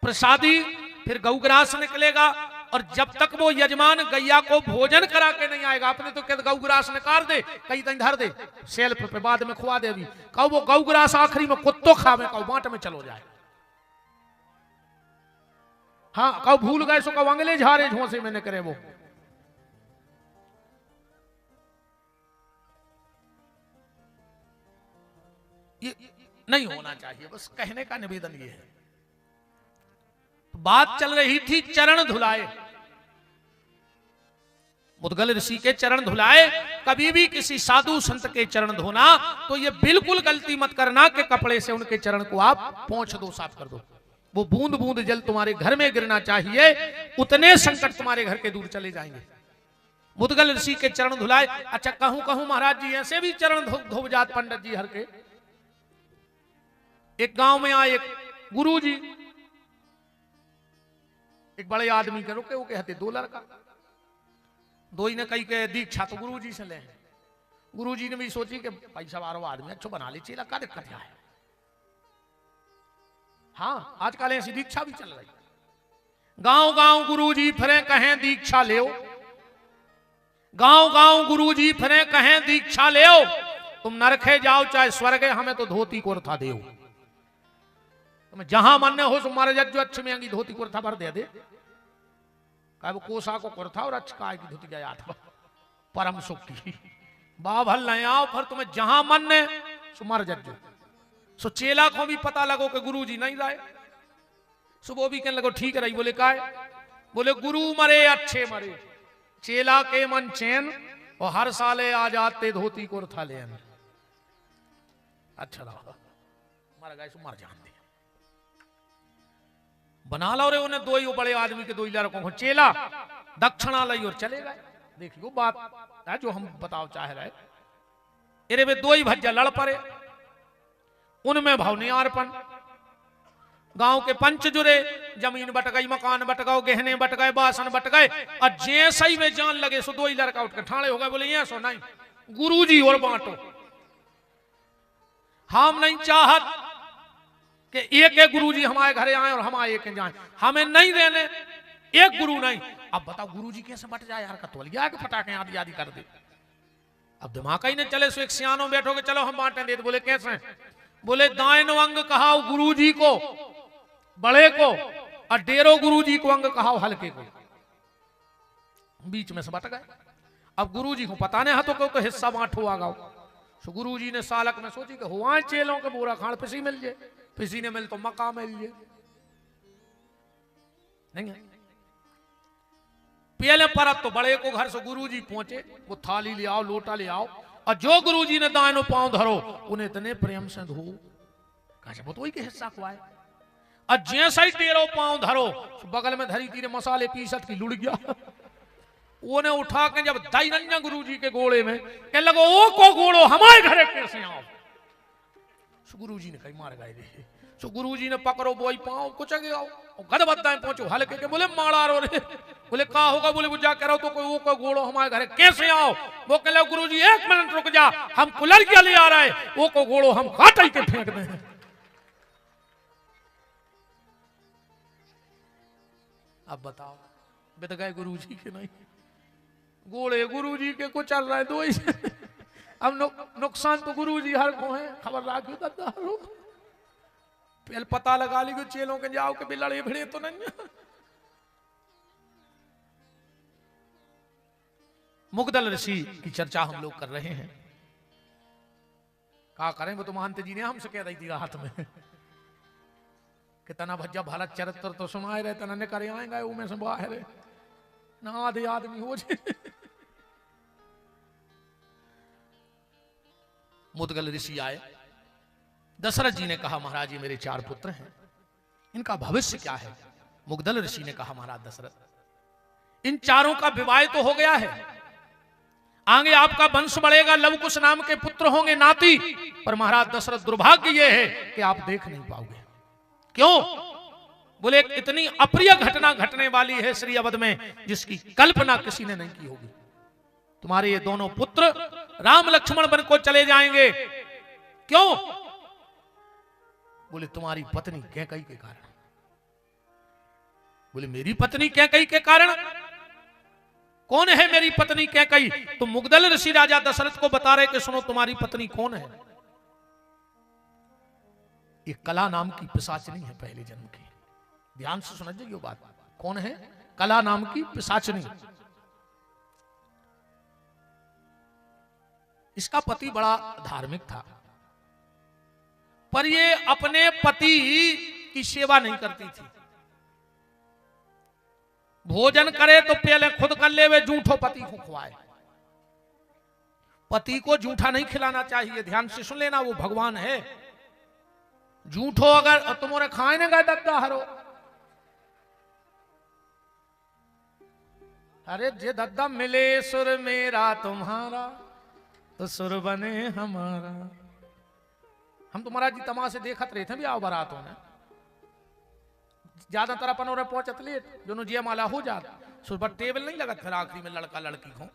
प्रसादी, फिर गौग्रास निकलेगा। और जब तक वो यजमान गैया को भोजन करा के नहीं आएगा, अपने तो कहते गौग्रास निकाल दे कहीं तहीं धर दे सेल्फ पे, बाद में खुआ दे। अभी कहो वो गौग्रास आखिरी में कुत्तो खावे, कहो बांट में चलो जाए। हाँ कहो भूल गए सो कहो अंगले झारे झोंसे में न करे। वो ये नहीं होना चाहिए, बस कहने का निवेदन ये है। बात चल रही थी चरण धुलाए, मुद्गल ऋषि के चरण धुलाए। कभी भी किसी साधु संत के चरण धोना तो ये बिल्कुल गलती मत करना कि कपड़े से उनके चरण को आप पोंछ दो, साफ कर दो। वो बूंद बूंद जल तुम्हारे घर में गिरना चाहिए, उतने संकट तुम्हारे घर के दूर चले जाएंगे। मुद्गल ऋषि के चरण धुलाए। अच्छा कहूं कहूं महाराज जी ऐसे भी चरण धो जात पंडित जी हर के। एक गांव में आए एक गुरु जी, एक बड़े आदमी के रुके, वो कहते 2 लड़का, 2 ही ने कही के दीक्षा तो गुरु जी से ले। गुरु जी ने भी सोची कि पैसा वारो आदमी अच्छो बना ले चेला, का दिक्कत है। हाँ आजकल ऐसी दीक्षा भी चल रही। गांव गांव गुरु जी फिरे कहें दीक्षा ले, गांव गांव गुरु जी फिरे कहें दीक्षा ले। तुम नरखे जाओ चाहे स्वर्ग, हमें तो धोती कुर्ता दे। तुम जहां मन हो तुम्हारे जज्जो अच्छी महंगी धोती कुर्ता भर दे दे। वो कोसा को कुर्ता और अच्छा की धोती गया परम सुख की बाभल नहीं आओ, फिर तुम्हें जहां मन ने सुमर जज्जो। सो चेला को भी पता लगो कि गुरु जी नहीं लाए। सो वो भी कहने लगो ठीक रही। बोले का है? बोले गुरु मरे अच्छे मरे, चेला के मन चैन और हर साले आ जाते धोती कुर्ता ले। अच्छा मर गए सो मर जान दे बना लो रे। उन्हें 2 ही बड़े आदमी के 2 ही लड़कों को चेला दक्षिणा लाई और चले गए। देखियो बात है जो हम बताओ चाह रहे। अरे वे 2 ही भज्जा लड़ पड़े, उनमें भवनियार्पण। गांव के पंच जुड़े, जमीन बट गई, मकान बट गए, गहने बट गए, बासन बट गए। और जैसे ही वे जान लगे सो 2 ही लड़का उठ के ठाणे हो गए। बोले ये सो नहीं गुरु जी और बांटो, हम नहीं चाहत कि एक एक गुरु जी हमारे घरे आए और हम आए एक जाए, हमें नहीं रहने एक गुरु नहीं। अब बताओ गुरु जी कैसे बट जाए यार, कतौलिया के फटाके आदि आदि कर दे। अब दिमाग ही नहीं चले। सो एक सियानो बैठोगे चलो हम बांटे दे। बोले कैसे? बोले दाएं अंग कहा गुरु जी को, बड़े को, और डेरो गुरुजी को अंग कहा हल्के को, बीच में से बट गए। अब गुरुजी को पता नहीं हाथों को हिस्सा बांटो आ गओ। सो गुरुजी ने सालक में सोची कि हुआ चेलों के बोरा खान पिसी मिल जाए, पिसी ने मिल तो मका मिल जाए। नहीं है पहले परत तो बड़े को घर से गुरुजी पहुंचे, वो थाली ले आओ, लोटा ले आओ, और जो गुरुजी ने दाएं पांव धरो उन्हें इतने प्रेम से धो, कहा वो तो वही के हिस्सा को आए। और जैसा ही टेरो पांव धरो बगल में धरी तीरे मसाले पीसत की लुढ़ गया। उन्हें उठा के जब दाई नन्या गुरुजी के गोड़े में कह लगो ओ को गोड़ो हमारे घरे कैसे आओ। गुरुजी ने कहीं मार गए रे। सो गुरुजी ने पकड़ो बोई पांव कुछ आगे आओ, गद बद्दाएं पहुंचो हल्के के, बोले मारा रो रे। बोले कहा होगा, बोले बुझा कह रहा तो कोई वो को गोड़ो हमारे घरे कैसे आओ। वो कह लो गुरुजी 1 मिनट रुक जा, हम कुलर क्या ले आ रहे, वो को गोड़ो हम काट के फेंक दे। अब बताओ बिद गए गुरुजी के नहीं, गोड़े गुरुजी के को चल रहा है दो ही। अब नुकसान तो गुरुजी हर को है, खबर राखी दादा पहले पता लगा ली चेलों के जाओ के भी लड़े भिड़े तो नहीं। मुगदल ऋषि की चर्चा हम लोग कर रहे हैं, क्या करें, वो तो महंत जी ने हमसे कह रही थी हाथ में कि तना भज्जा भारत चरित्र तो सुनाए रहे, तना ने करे आएगा वो में से बाहर ना आधे आदमी हो जाए। मुदगल ऋषि आए, दशरथ जी ने कहा महाराज ये मेरे 4 पुत्र हैं, इनका भविष्य क्या है। मुगदल ऋषि ने कहा महाराज दशरथ इन चारों का विवाह तो हो गया है, आगे आपका वंश बढ़ेगा, लवकुश नाम के पुत्र होंगे नाती, पर महाराज दशरथ दुर्भाग्य ये है कि आप देख नहीं पाओगे। क्यों? बोले इतनी अप्रिय घटना घटने वाली है श्री अवध में जिसकी कल्पना किसी ने नहीं की होगी। तुम्हारे ये दोनों पुत्र राम लक्ष्मण बन को चले जाएंगे। क्यों? बोले तुम्हारी पत्नी कैकई के कारण। बोले मेरी पत्नी कैकई के कारण? कौन है मेरी पत्नी कैकई? तो मुगदल ऋषि राजा दशरथ को बता रहे कि सुनो तुम्हारी पत्नी कौन है। ये कला नाम की पिशाचनी है पहले जन्म की, ध्यान से समझिए ये बात। कौन है? कला नाम की पिशाचनी। इसका पति बड़ा धार्मिक था, पर ये अपने पति की सेवा नहीं करती थी। भोजन करे तो पहले खुद कर ले, वे झूठो पति को खुआए। पति को झूठा नहीं खिलाना चाहिए, ध्यान से सुन लेना, वो भगवान है। झूठो अगर तुम्हारे खाए ना गए दद्दा हरो, अरे जे दद्दा मिले सुर मेरा तुम्हारा तो सुर बने हमारा। हम तो महाराज जी तमाशे देखत रहे थे भी आओ बारातों में, ज्यादातर अपन और पहुंचत लेट दोनों जिया माला हो जाता, सुबह टेबल नहीं लगत, फिर आखिरी में लड़का लड़की को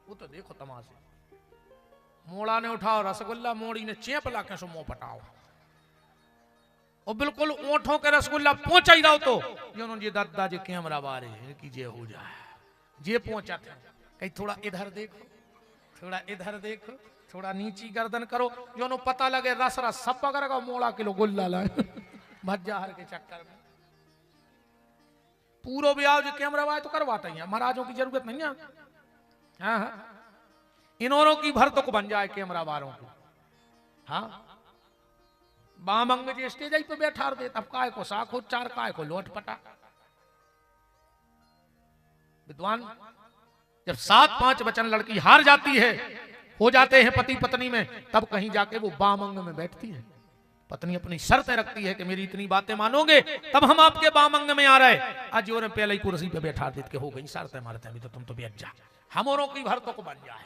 वो तो देखो तमाशे। मोड़ा ने उठाओ रसगुल्ला, मोड़ी ने चेप ला के सो मुंह पटाओ, और बिल्कुल ओंठों के रसगुल्ला पहुंचा ही रहो तो जी दादा जी कैमरा बारे की जे हो जाए, जे पहुंचा थे कहीं थोड़ा इधर देखो, थोड़ा इधर देखो, थोड़ा नीची गर्दन करो, जो पता लगे रस रस सब पकड़ेगा, मोड़ा किलो गुल्ला लाए भज्जा हर के चक्कर में। पूरो भी आओ जो कैमरा वाले तो करवाते हैं, महाराजों की जरूरत नहीं है। हाँ हाँ, इन्होंने की भर तो को बन जाए कैमरा वालों की। हाँ, बामंग जी स्टेज पे बैठा दे, तब काय को साखो चार, काय को लोट पटा। विद्वान जब 7-5 वचन लड़की हार जाती है, हो जाते हैं पति पत्नी में, तब कहीं जाके वो बामंग में बैठती है। पत्नी अपनी शर्तें रखती है कि मेरी इतनी बातें मानोगे तब हम आपके बामंग में आ रहे। आज जो पहले ही कुर्सी पे बैठा देते के हो गई शर्तें मारते हैं, तो तुम तो बैठ जा, हमों की भरतों को बन जाए।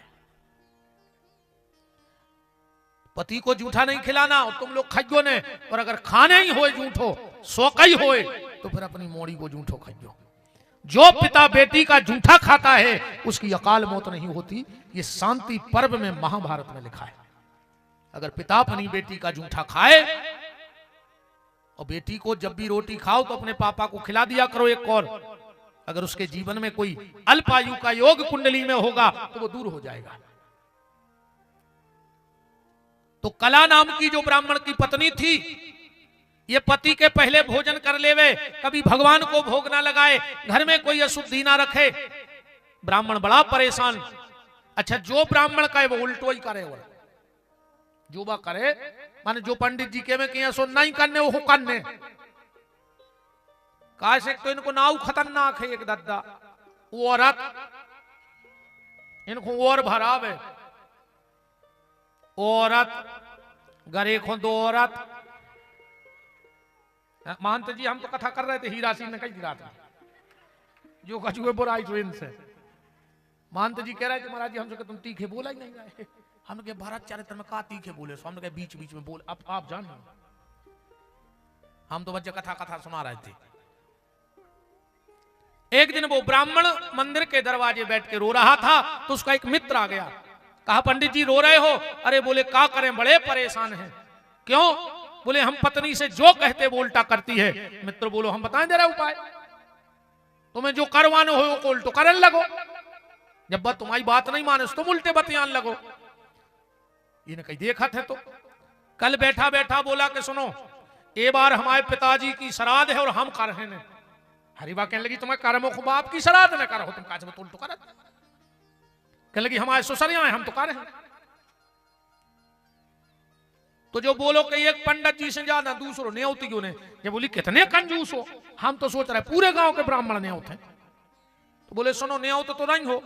पति को जूठा नहीं खिलाना, और तुम लोग खाइयो ने, और अगर खाने ही होए जूठो, सोका ही होए, तो फिर अपनी मोड़ी को जूठो खाइयो। जो पिता बेटी का जूठा खाता है उसकी अकाल मौत नहीं होती, ये शांति पर्व में महाभारत में लिखा है। अगर पिता अपनी बेटी का जूठा खाए, और बेटी को जब भी रोटी खाओ तो अपने पापा को खिला दिया करो एक और, अगर उसके जीवन में कोई अल्पायु का योग कुंडली में होगा तो वो दूर हो जाएगा। तो कला नाम की जो ब्राह्मण की पत्नी थी, ये पति के पहले भोजन कर लेवे, कभी भगवान को भोग ना लगाए, घर में कोई अशुद्धि ना रखे। ब्राह्मण बड़ा परेशान। अच्छा, जो ब्राह्मण का है वो उल्टो ही करे, और जो बा करे माने जो पंडित जी के में किया सो नहीं करने वो करने। काश एक तो इनको नाव खतरनाक है, एक दद्दा वो औरत इनको और भरावे, औरत गरे को दो औरत। महंत जी हम तो कथा कर रहे थे, हीरा सिंह ने कही थी रात में जो कछुए बुराई तो इनसे। महंत जी कह रहे थे महाराज जी हमसे तुम तीखे बोला ही नहीं रहे। हमने कहा भारत चरित्र में का तीखे बोले, सो हमने कहा बीच बीच में बोल, अब आप जान, हम तो बच्चे कथा कथा सुना रहे थे। एक दिन वो ब्राह्मण मंदिर के दरवाजे बैठ के रो रहा था, तो उसका एक मित्र आ गया। कहा पंडित जी रो रहे हो? अरे बोले का करें, बड़े परेशान हैं। क्यों? बोले हम पत्नी से जो कहते वो उल्टा करती है। मित्र बोलो हम बताएं जरा उपाय, तुम्हें जो करवाने हो वो उल्टो करने लगो, जब बात तुम्हारी बात नहीं माने तुम उल्टे बतियान लगो। इन्हें कहीं देखा थे तो कल बैठा बैठा बोला कि सुनो, ए बार हमारे पिताजी की श्राद्ध है और हम कर रहे हैं। हरिबा कहने लगी तुम्हें कर्मों को बाप की श्राद्ध न करो, तुम काज उल्टो कर। कहने लगी हमारे ससुरिया हैं, हम तो कर रहे हैं। तो जो बोलो कि एक पंडित जी से ज्यादा दूसरों न्योतियों ने, ये बोली कितने कंजूस हो, हम तो सोच रहे पूरे गांव के ब्राह्मण न्योत हैं। तो बोले सुनो न्योत तो नहीं हो,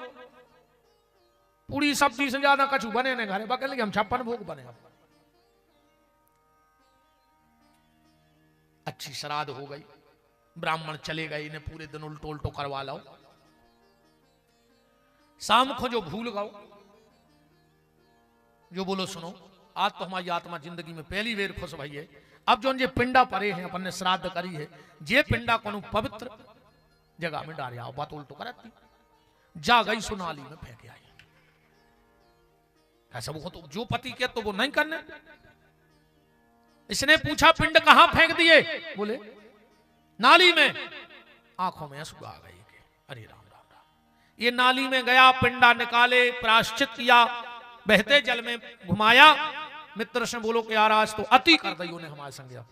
पूरी सब्जी से ज्यादा कछु बने ने घरे। कहने लगे हम 56 भोग बने। अच्छी श्राद्ध हो गई, ब्राह्मण चले गए, इन्हें पूरे दिन उल्टो उल्टो करवा लो। शाम को जो भूल गओ, जो बोलो सुनो आज तो हमारी आत्मा जिंदगी में पहली बेर खुश भई है। अब जो ये पिंडा परे हैं अपन ने श्राद्ध करी है, जे पिंडा को पवित्र जगह में डाले आओ। बात उल्टो करती जा गई सुनाली में फेंक आई। ऐसा वो तो जो पति के तो वो नहीं करने। इसने पूछा पिंड कहां फेंक दिए? बोले नाली में। आंखों में आंसू आ गए कि अरे राम राम राम। ये नाली में गया, पिंडा निकाले, प्रायश्चित किया, बहते जल में घुमाया। मित्र से बोलो कि यार आज तो अति कर दी उन्हें हमारे संग,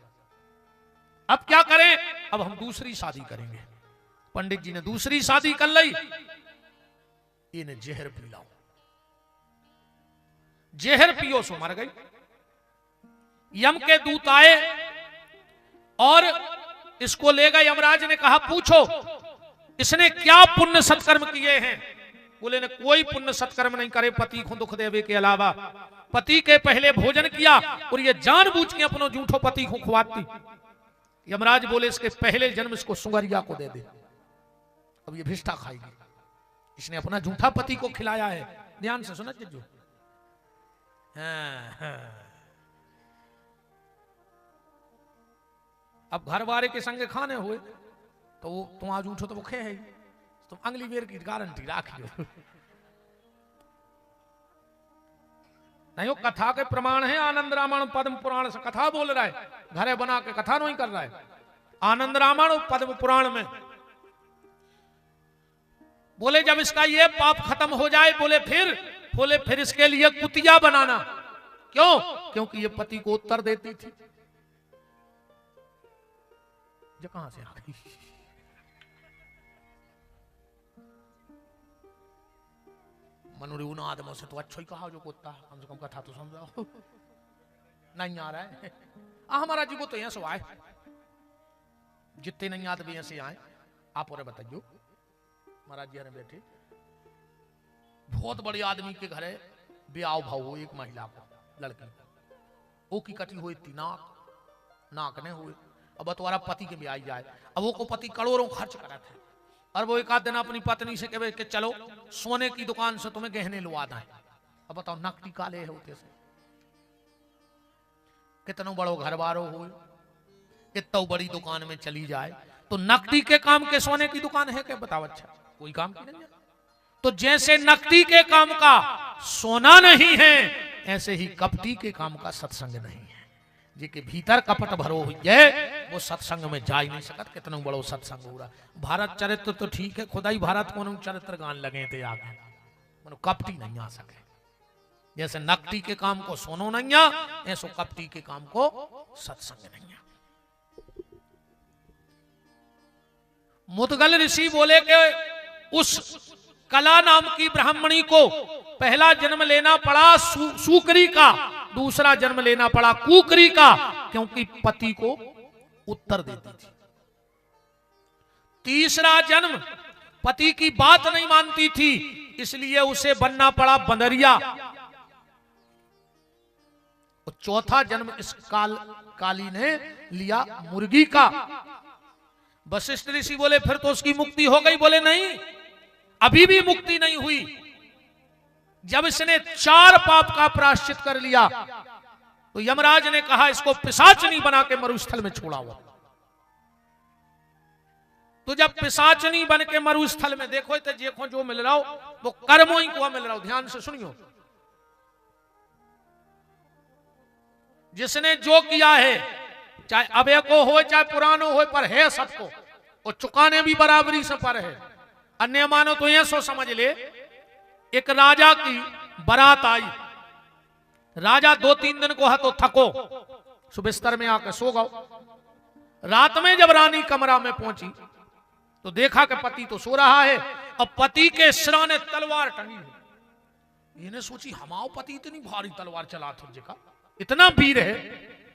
अब क्या करें? अब हम दूसरी शादी करेंगे। पंडित जी ने दूसरी शादी कर ली। इन्हें जहर पी लाओ, जहर पियो सो मर गई। यम के दूत आए और इसको ले गए। यमराज ने कहा पूछो इसने क्या पुण्य सत्कर्म किए हैं? बोले ने कोई पुण्य सत्कर्म नहीं करे, पति को दुख देवे के अलावा। पति के पहले भोजन किया और ये जानबूझ के अपनो झूठो पति को खुआती। यमराज बोले इसके पहले जन्म इसको सुंगरिया को दे दे, अब ये भिष्टा खाएगी। इसने अपना झूठा पति को खिलाया है। ध्यान से सुना जो अब घर वाले के संगे खाने हुए तो वो तुम आज उठो तो वो खे है, तुम अगली बेर की गारंटी राखियो। नहीं वो कथा के प्रमाण है। आनंद रामायण पद्म पुराण से कथा बोल रहा है, घरे बना के कथा नहीं कर रहा है। आनंद रामायण और पद्म पुराण में बोले जब इसका ये पाप खत्म हो जाए, बोले फिर इसके लिए कुतिया बनाना। क्यों? क्योंकि ये पति को उत्तर देती थी। जो कहां से आ गई? मनुरी उन आदमों से तो अच्छा ही कहा जो कुत्ता, कम से कम कथा तो समझाओ। नहीं आ रहा है। हमारा जी वो तो यहां से आए, जितने नहीं आदमी यहां से आए आप और बताइयो। महाराज जी ने बैठे, बहुत बड़े आदमी के घरे ब्याह भाव हो, एक महिला को लड़की वो की कटी हुई थी, नाक ने हुए। अब तुम्हारा पति के ब्याह जाए, अब वो को पति करोड़ों खर्च करा थे, और वो एक आध दिन अपनी पत्नी से कहे कि चलो सोने की दुकान से तुम्हें गहने लुआ दें। अब बताओ नकटी काले होते से कितनों बड़ो घर बारो हो, इतना बड़ी दुकान में चली जाए तो नकदी के काम के सोने की दुकान है क्या? बताओ अच्छा कोई काम की नहीं है। तो जैसे नकदी के काम का सोना नहीं है, ऐसे ही कपटी के काम का सत्संग नहीं है। जिके भीतर कपट भरो है वो सत्संग में जा ही नहीं सकत। कितना बड़ो सत्संग हो रहा। भारत चरित्र तो ठीक है, खुदाई भारत को चरित्र गान लगे थे आगे, मनो कपटी नहीं आ सके। जैसे नकदी के काम को सोनो नहीं आ, ऐसो कपटी के काम को सत्संग नहीं आ। मुदगल ऋषि बोले कि उस कला नाम की ब्राह्मणी को पहला जन्म लेना पड़ा सूकरी का, दूसरा जन्म लेना पड़ा कुकरी का, क्योंकि पति को उत्तर देती थी। तीसरा जन्म पति की बात नहीं मानती थी, इसलिए उसे बनना पड़ा बंदरिया। और चौथा जन्म इस काली ने लिया मुर्गी का। वशिष्ठ ऋषि बोले फिर तो उसकी मुक्ति हो गई। बोले नहीं, अभी भी मुक्ति नहीं हुई। जब इसने 4 पाप का प्रायश्चित कर लिया तो यमराज ने कहा इसको पिशाचनी बना के मरुस्थल में छोड़ा हुआ। तो जब पिशाचनी बन के मरुस्थल में देखो तो देखो जो मिल रहा हो वो कर्मों ही को मिल रहा हो। ध्यान से सुनियो, जिसने जो किया है, चाहे अबे को हो चाहे पुरानो हो, पर है सबको, और चुकाने भी बराबरी से पर है। अन्य मानो तो ये सो समझ ले, एक राजा की बारात आई, राजा 2-3 दिन को है तो थको, सुबिस्तर में आकर सो गओ। रात में जब रानी कमरा में पहुंची तो देखा कि पति तो सो रहा है और पति के सिराने तलवार टंगी है। इन्हें सोची हमाओ पति इतनी भारी तलवार चला तुझे का, इतना वीर है,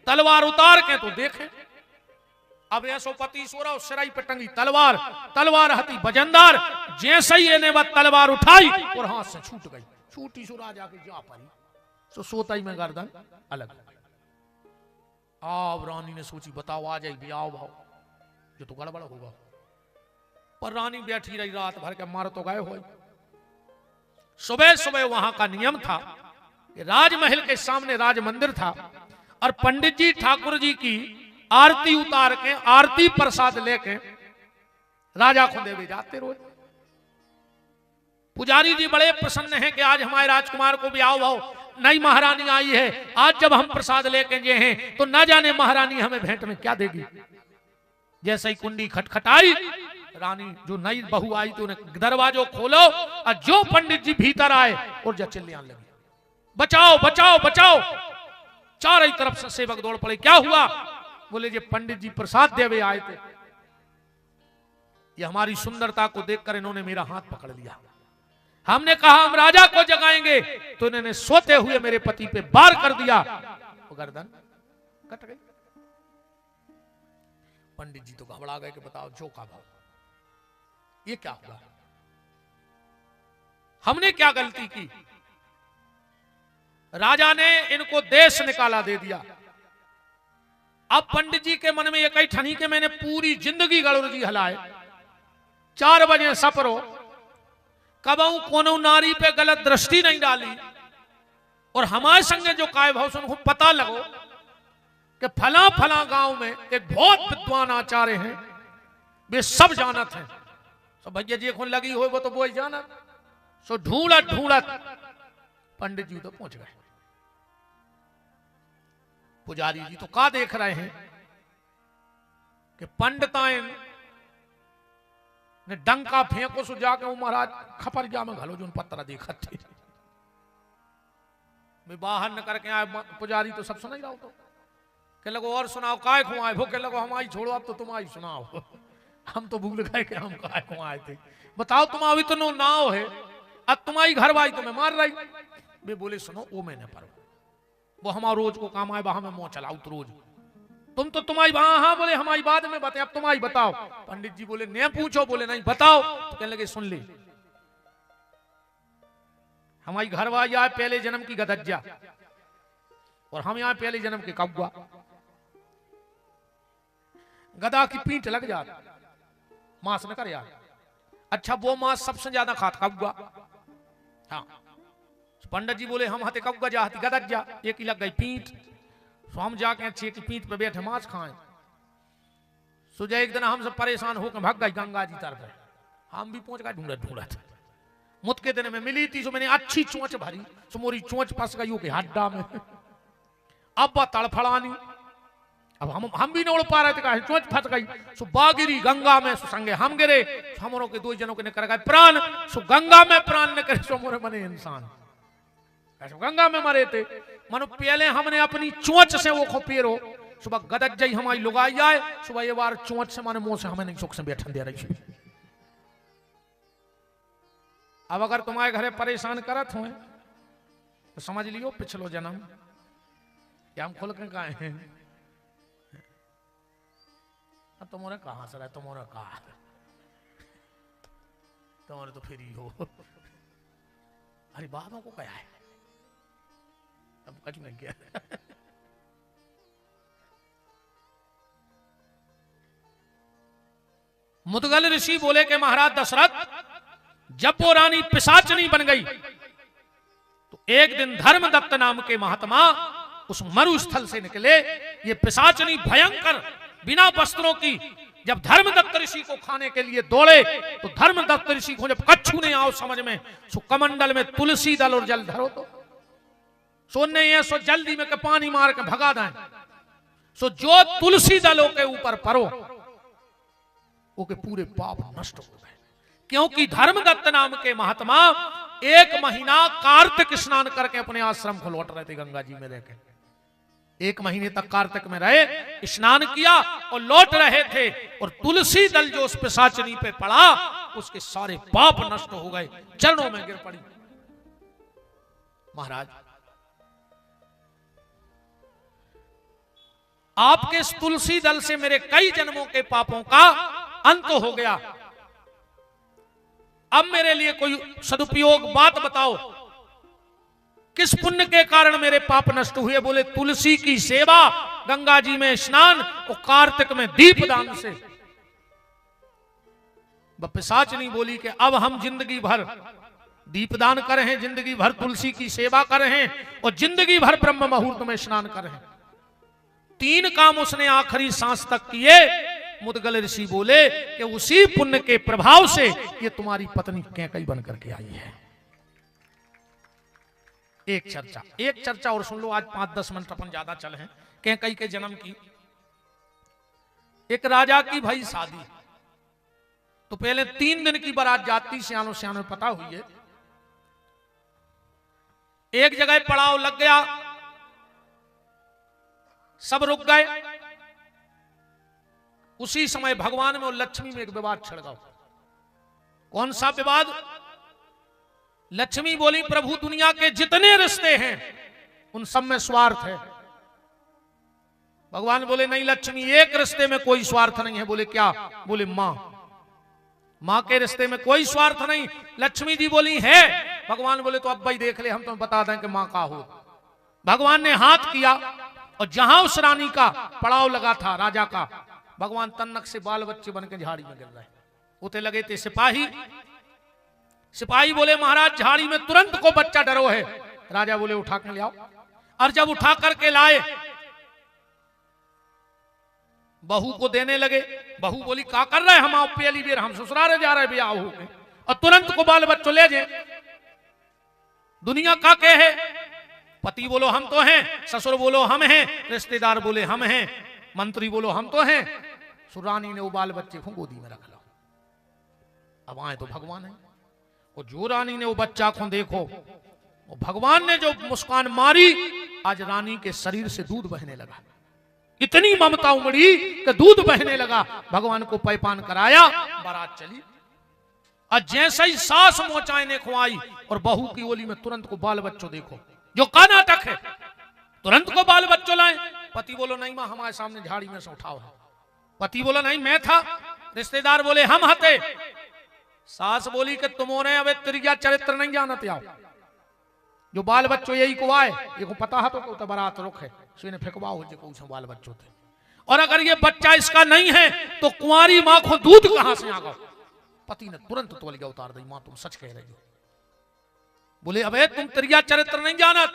तलवार उतार के तो देखे। अब ऐसो पति सो रहा, सिराई पे टंगी तलवार, तलवार हती बजंदार। जैसे ही इन्हें वह तलवार उठाई और हाथ से छूट गई, छूटी सो राजा के जा पड़ी, सो सोता ही में गर्दन अलग। अब रानी ने सोची बताओ आ जाएगी, आओ भाव, ये तो गड़बड़ होगा। पर रानी बैठी रही रात भर के, मार तो गए हो। सुबह सुबह वहां का नियम था कि राजमहल के सामने राज मंदिर था और पंडित जी ठाकुर जी की आरती उतार के, आरती प्रसाद लेके राजा को देवे जाते रोज। पुजारी जी बड़े प्रसन्न हैं कि आज हमारे राजकुमार को भी आओ भाव, नई महारानी आई है, आज जब हम प्रसाद लेके गए हैं तो ना जाने महारानी हमें भेंट में क्या देगी। जैसे ही कुंडी खटखटाई, रानी जो नई बहू आई तो उन्हें दरवाजो खोलो और जो पंडित जी भीतर आए और जब चिल्लाने लगे बचाओ बचाओ बचाओ। चारों तरफ से सेवक दौड़ पड़े, क्या हुआ? बोले जी पंडित जी प्रसाद देवे आए थे, ये हमारी सुंदरता को देखकर इन्होंने मेरा हाथ पकड़ लिया। हमने कहा हम राजा को जगाएंगे तो इन्होंने सोते हुए मेरे पति पे वार कर दिया, वो गर्दन कट गई। पंडित जी तो घबरा गए कि बताओ जो का भाव, ये क्या हुआ, हमने क्या गलती की? राजा ने इनको देश निकाला दे दिया। अब पंडित जी के मन में एक ही ठनी के मैंने पूरी जिंदगी गड़ुर जी हलाए, 4 बजे सपरो, कबऊ कोनो नारी पे गलत दृष्टि नहीं डाली, और हमारे संगे जो काय भाव सुन पता लगो कि फला फला गांव में एक बहुत विद्वान आचार्य हैं, वे सब जानत हैं। तो भैया जी खून लगी हो वो तो वो जाना। सो ढूंढत ढूंढत पंडित जी तो पहुंच गए। पुजारी जी तो का देख रहे हैं कि पंडिताइन ने डंका फेंको सो जाके वो महाराज खपरिया में घलो जो पत्रा देखा थे, मैं बाहर न करके आए। पुजारी तो सब सुना ही रहा तो के लगो और सुनाओ काय खो आए, वो के लगो हमारी छोड़ो अब तो तुम्हारी सुनाओ, हम तो भूल गए कि हम काय खो आए थे, बताओ तुम अभी तो नो नाव है, अब तुम्हारी घर भाई तुम्हें मार रही। वे बोले सुनो वो मैंने पर वो हमारा रोज को काम आए, वहां में मुंह चलाऊ तो रोज तुम तो तुम्हारी वहां। हाँ बोले हमारी बाद में बताए, अब तुम्हारी बताओ। पंडित जी बोले नहीं पूछो, बोले नहीं बताओ। तो कहने लगे सुन ले, हमारी घरवाली आए पहले जन्म की गदज्जा और हम यहाँ पहले जन्म के कौवा। गदा की पीठ लग जाती, मांस न कर यार। अच्छा वो मांस सबसे ज्यादा खाता कौवा। हाँ पंडित जी बोले हम हते कौवा जा हती गदज्जा, एक ही लग गई पीठ। तो हम जाके अच्छी की पीठ पे बैठे मांस खाएं। सुजय एक दिन हम सब परेशान होकर भाग गई गंगा जी तरफ, हम भी पहुंच गए ढूंढत ढूंढत। मुत के दिन में मिली थी, सो मैंने अच्छी चोंच भरी, सो मोरी चोंच फंस गई के हड्डा में। अब वह तड़फड़ानी, अब हम भी नहीं उड़ पा रहे थे, कहा चोंच फंस गई। सो बागिरी गंगा में, सो संगे हम गिरे, हमरों के 2 जनों के निकल गए प्राण। सो गंगा में प्राण न करे, सो मोरे बने इंसान ऐसे गंगा में मरे थे। मनो पहले हमने अपनी चोंच से वो खो पेरो, सुबह गदज जई हमारी लुगाई जाए, सुबह ये बार चोट से माने मुंह से हमें नहीं सुख से बैठन दे रही। अब अगर तुम्हारे घरे परेशान करत हुए तो समझ लियो पिछलो जन्म क्या हम खुल के कहे हैं, तुम्हारे कहां से रहे, तुम्हारा कहा तुम्हारे तो फिर ही हो। अरे बाबा को क्या है, अब कुछ नहीं किया। मुदगल ऋषि बोले कि महाराज दशरथ, जब वो रानी पिशाचनी बन गई तो एक दिन धर्मदत्त नाम के महात्मा उस मरुस्थल से निकले। ये पिशाचनी भयंकर बिना वस्त्रों की जब धर्मदत्त ऋषि को खाने के लिए दौड़े तो धर्मदत्त ऋषि को जब कच्छू ने आओ समझ में, सो कमंडल में तुलसी दल और जल धरो तो सोने ये सो जल्दी में के पानी मार के भगा दें, सो जो तुलसी दलों के ऊपर परो वो के पूरे पाप नष्ट हो गए। क्योंकि धर्मदत्त नाम के महात्मा 1 महीना कार्तिक स्नान करके अपने आश्रम को लौट रहे थे, गंगा जी में रहकर 1 महीने तक कार्तिक में रहे, स्नान किया और लौट रहे थे, और तुलसी दल जो उस पिशाचनी पे पड़ा उसके सारे पाप नष्ट हो गए, चरणों में गिर पड़ी। महाराज आपके इस तुलसी दल से मेरे कई जन्मों के पापों का अंत हो गया, अब मेरे लिए कोई सदुपयोग बात बताओ, किस पुण्य के कारण मेरे पाप नष्ट हुए? बोले तुलसी की सेवा, गंगा जी में स्नान और कार्तिक में दीपदान से। पिशाचनी बोली कि अब हम जिंदगी भर दीपदान कर रहे हैं, जिंदगी भर तुलसी की सेवा कर रहे हैं और जिंदगी भर ब्रह्म मुहूर्त में स्नान कर रहे हैं। 3 काम उसने आखिरी सांस तक किए। मुदगल ऋषि बोले कि उसी पुण्य के प्रभाव से ये तुम्हारी पत्नी कैकई बन करके आई है। एक चर्चा और सुन लो, आज 5-10 मिनट अपन ज्यादा चले हैं। कैकई के जन्म की एक राजा की भाई शादी, तो पहले 3 दिन की बारात जाती, सियानो सियानो पता हुई है। एक जगह पड़ाव लग गया, सब रुक गए। उसी समय भगवान में और लक्ष्मी में एक विवाद छिड़ गया। कौन सा विवाद? लक्ष्मी बोली प्रभु दुनिया के जितने रिश्ते हैं उन सब में स्वार्थ है। भगवान बोले नहीं लक्ष्मी, एक रिश्ते में कोई स्वार्थ नहीं है। बोले क्या? बोले मां के रिश्ते में कोई स्वार्थ नहीं। लक्ष्मी जी बोली है। भगवान बोले तो अब भाई देख ले, हम तुम्हें बता दें कि मां का हो। भगवान ने हाथ किया और जहां उस रानी का पड़ाव लगा था राजा का, भगवान तन्नक से बाल बच्चे बन के झाड़ी में गिर रहे। उते लगे थे सिपाही। सिपाही बोले महाराज झाड़ी में तुरंत को बच्चा डरो है। राजा बोले उठा कर ले आओ। और जब उठा करके लाए, बहू को देने लगे। बहू बोली क्या कर रहे? हम आओ पहली बेर, हम ससुराल जा रहे ब्याह हो गए, और तुरंत को बाल बच्चों ले जाए। दुनिया का कह है? पति बोलो हम तो हैं, ससुर बोलो हम हैं, रिश्तेदार बोले हम हैं, मंत्री बोलो हम तो हैं। सुरानी ने वो बाल बच्चे को गोदी में रख लो। अब आए तो भगवान है, और जो रानी ने वो बच्चा को देखो, वो भगवान ने जो मुस्कान मारी, आज रानी के शरीर से दूध बहने लगा। इतनी ममता उमड़ी कि दूध बहने लगा। भगवान को पैपान कराया, बारात चली। और जैसे ही सास मोचाए ने खुआई और बहू की ओली में तुरंत को बाल बच्चों देखो, जो का नाटक है, तुरंत को बाल बच्चों लाए। पति बोलो नहीं मां, हमारे सामने झाड़ी में से उठाओ है। पति बोला नहीं मैं था। रिश्तेदार बोले हम हते। सास बोली कि तुमने अब त्रिया चरित्र नहीं जानते आओ। जो बाल बच्चों यही को आए, ये को पता है तो बारात रुक है, सुने फेंकवाओ जो बाल बच्चों थे। और अगर ये बच्चा इसका नहीं है तो कुंवारी मां को दूध कहां से आ गया? पति ने तुरंत तौलिया उतार दी। मां तुम सच कह रही हो। बोले अबे तुम त्रिया चरित्र नहीं जानत,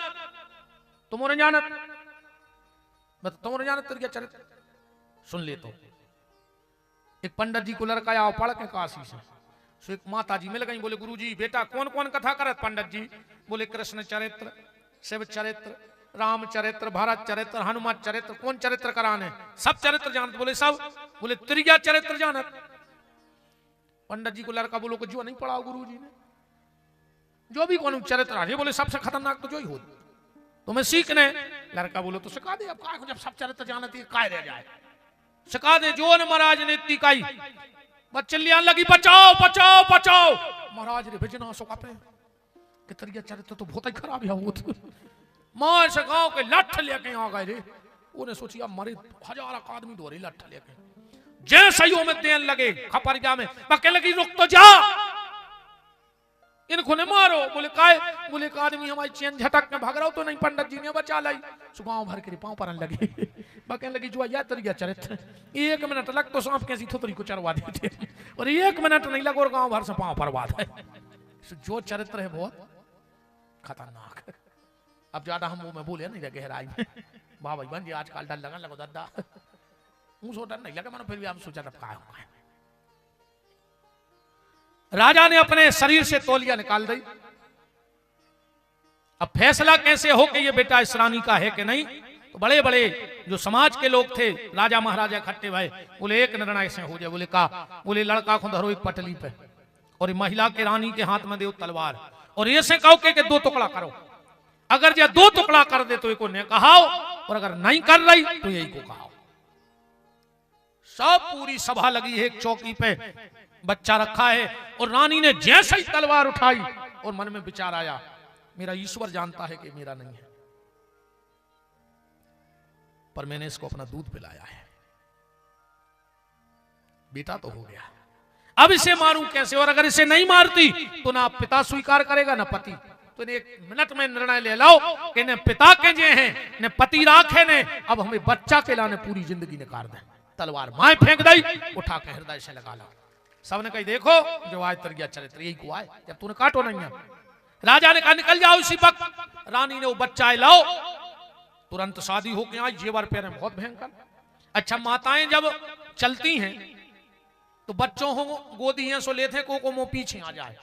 तुमने जानत, तुमने जानत त्रिया चरित्र। सुन ले तो एक पंडित जी को लड़का आओ पढ़ के काशी से। सो एक माता जी मिल गई। बोले गुरुजी बेटा कौन कौन कथा करत? पंडित जी बोले कृष्ण चरित्र, शिव चरित्र, राम चरित्र, भरत चरित्र, हनुमान चरित्र। कौन चरित्र कराने? सब चरित्र जानत। बोले सब। बोले त्रिया चरित्र जानत? पंडित जी को लड़का बोलो को जो नहीं पढ़ाओ गुरु जी ने, जो भी कौन चरित्र आ। बोले सबसे खतरनाक तो जो ही हो। तुम्हें सीखने। लड़का बोलो तो सिखा दे, अब काय को जब सब चरित्र जानती है काय रह जाए, सिखा दे। जो न महाराज ने इतनी काई बच्चलियां लगी, बचाओ बचाओ बचाओ। महाराज रे भेजना सो पे कि तेरी चरित्र तो बहुत ही खराब है। वो मां से गांव के लठ लेके आ गए रे। उन्हें सोची अब मरे 1000 आदमी दो रही लठ लेके, जैसे ही में देन लगे खपरिया में पके लगी, रुक तो जा, इनको ने मारो। बोले काय? बोले एक आदमी हमारी चैन झटक में भाग रहा हो तो नहीं, पंडित जी ने बचा लाई। सुगांव भर के पांव परन लगी, बकने लगी जो या तरीका चरित्र। 1 मिनट लग तो सांप कैसी थोड़ी को चरवा देते, और 1 मिनट नहीं लगा और गांव भर से पांव परवा दे। जो चरित्र है बहुत खतरनाक। अब ज्यादा हम मुंह में बोले नहीं लगे गहराई में, वाह भाई बन जी आजकल डर लगन लगो दादा। मुंह सो डर नहीं लगा मैंने, फिर भी आप सोचा तब क्या होगा। राजा ने अपने शरीर से तौलिया निकाल दी। अब फैसला कैसे हो कि ये बेटा इस रानी का है कि नहीं। तो बड़े बड़े जो समाज के लोग थे, राजा महाराजा इकट्ठे भाई, बोले एक निर्णय से हो जाए। बोले का? बोले लड़का को धरो एक पटली पे, और महिला के रानी के हाथ में दो तलवार, और ये से कहो कि 2 टुकड़ा करो। अगर ये 2 टुकड़ा कर दे तो एक ने कहाओ, और अगर नहीं कर रही तो यही को कहाओ। सब पूरी सभा लगी है, एक चौकी पे बच्चा रखा है, और रानी ने जैसे ही तलवार उठाई और मन में विचार आया, मेरा ईश्वर जानता है कि मेरा नहीं है, पर मैंने इसको अपना दूध पिलाया है, बेटा तो हो गया, अब इसे मारूं कैसे? और अगर इसे नहीं मारती तो ना पिता स्वीकार करेगा ना पति। तो ने 1 मिनट में निर्णय ले लो कि ने पिता के जे हैं ने पति राखे ने, अब हमें बच्चा के लाने पूरी जिंदगी निकाल दे। तलवार माए फेंक दी, उठा के हृदय से लगा लो। सबने कही देखो जो आज तर गया चरित्र यही को आए, जब तूने काटो नहीं है। राजा ने कहा निकल जाओ इसी वक्त। रानी ने वो बच्चा लाओ, तुरंत शादी होके आई, जेवर पहने बहुत भयंकर। अच्छा माताएं जब चलती हैं तो बच्चों हो गोदी सो लेते को मुंह पीछे आ जाए।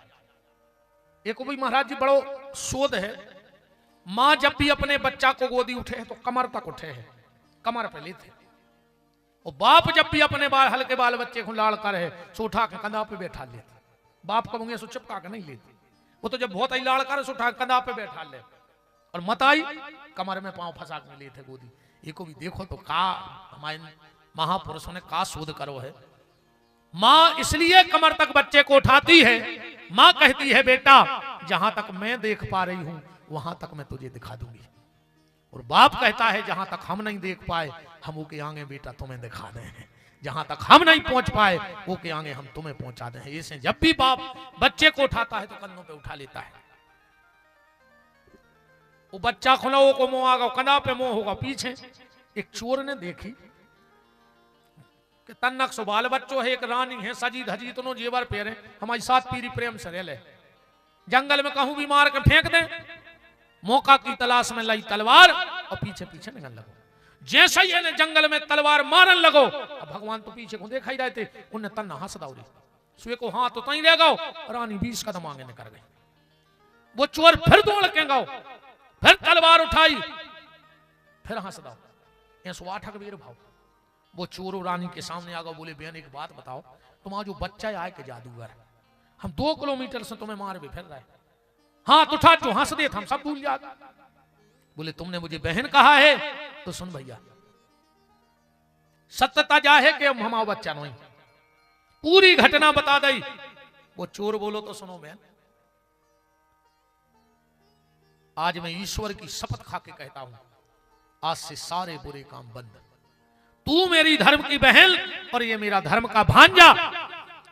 एक भी महाराज जी बड़ो शोध है, मां जब भी अपने बच्चा को गोदी उठे तो कमर तक उठे है, कमर पे लेते। और बाप जब भी अपने बाल हल्के बाल बच्चे को लाड़ कर है सो उठा के कंधा पे बैठा लेते। बाप कहोगे सो चिपका के नहीं लेते, वो तो जब बहुत ही लाड़ कर सो उठा के कंधा पे बैठा ले, और मताई कमर में पांव फंसा के लेते गोदी। ये को भी देखो तो का हमारे महापुरुषों ने का शोध करो है। मां इसलिए कमर तक बच्चे को उठाती है, मां कहती है बेटा जहां तक मैं देख पा रही हूं वहां तक मैं तुझे दिखा दूंगी। और बाप कहता है जहां तक हम नहीं देख पाए हम वो के आगे बेटा तुम्हें दिखा दें, जहां तक हम नहीं पहुंच पाए वो के आगे हम तुम्हें पहुंचा दें। ऐसे जब भी बाप बच्चे को उठाता है तो कंधों पे उठा लेता है। वो बच्चा खुला को मुंह आगा, कंधा पे मुंह होगा पीछे। एक चोर ने देखी कि तन्नक सो बाल बच्चों है, एक रानी है सजी धजी, दोनों जेवर पहरे, हमारी 7 पीढ़ी प्रेम से रह ले, जंगल में कहूं भी मार के फेंक दे। मौका की तलाश में लाई तलवार और पीछे पीछे निकल लगो। जैसे ही इन्हें जंगल में तलवार मारन लगो, अब भगवान तो पीछे को देखा ही रहते, उन्हें तन्ना हंस दौड़ी, सुए को हाथ तो तई रह गो, रानी 20 कदम आगे निकल गई। वो चोर फिर दौड़ के गो, फिर तलवार उठाई, फिर हंस दो, ऐसो 8 वीर भाव। वो चोर रानी के सामने आ गो, बोले बहन एक बात बताओ, तुम्हारा जो बच्चा आए के जादूगर, हम 2 किलोमीटर से तुम्हें मार भी फिर रहे, हाथ उठा जो हंस दे हम सब भूल जाते। बोले तुमने मुझे बहन कहा है तो सुन भैया, सत्यता जा है कि हम हमारा बच्चा नहीं, पूरी घटना बता दई। वो चोर बोलो तो सुनो बहन, आज मैं ईश्वर की शपथ खा के कहता हूं, आज से सारे बुरे काम बंद। तू मेरी धर्म की बहन और ये मेरा धर्म का भांजा,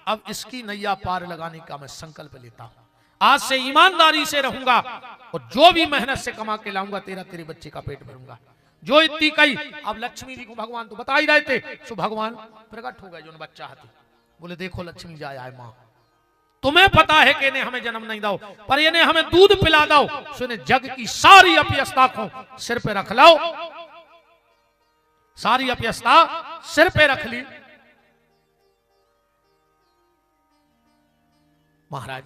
अब इसकी नैया पार लगाने का मैं संकल्प लेता हूं। आज से ईमानदारी से रहूंगा और जो भी मेहनत से कमा के लाऊंगा तेरे बच्चे का पेट भरूंगा। जो इतनी कही, अब लक्ष्मी जी को भगवान तो बता ही रहे थे, सो भगवान प्रकट हो गए जो बच्चा हाथी। बोले देखो लक्ष्मी जी आए मां, तुम्हें पता है कि इन्हें हमें जन्म नहीं दो, पर इन्हें हमें दूध पिला दो, सो इन्हें जग की सारी अपयस्ता को सिर पे रख लो। सारी अपयस्ता सिर पे रख ली। महाराज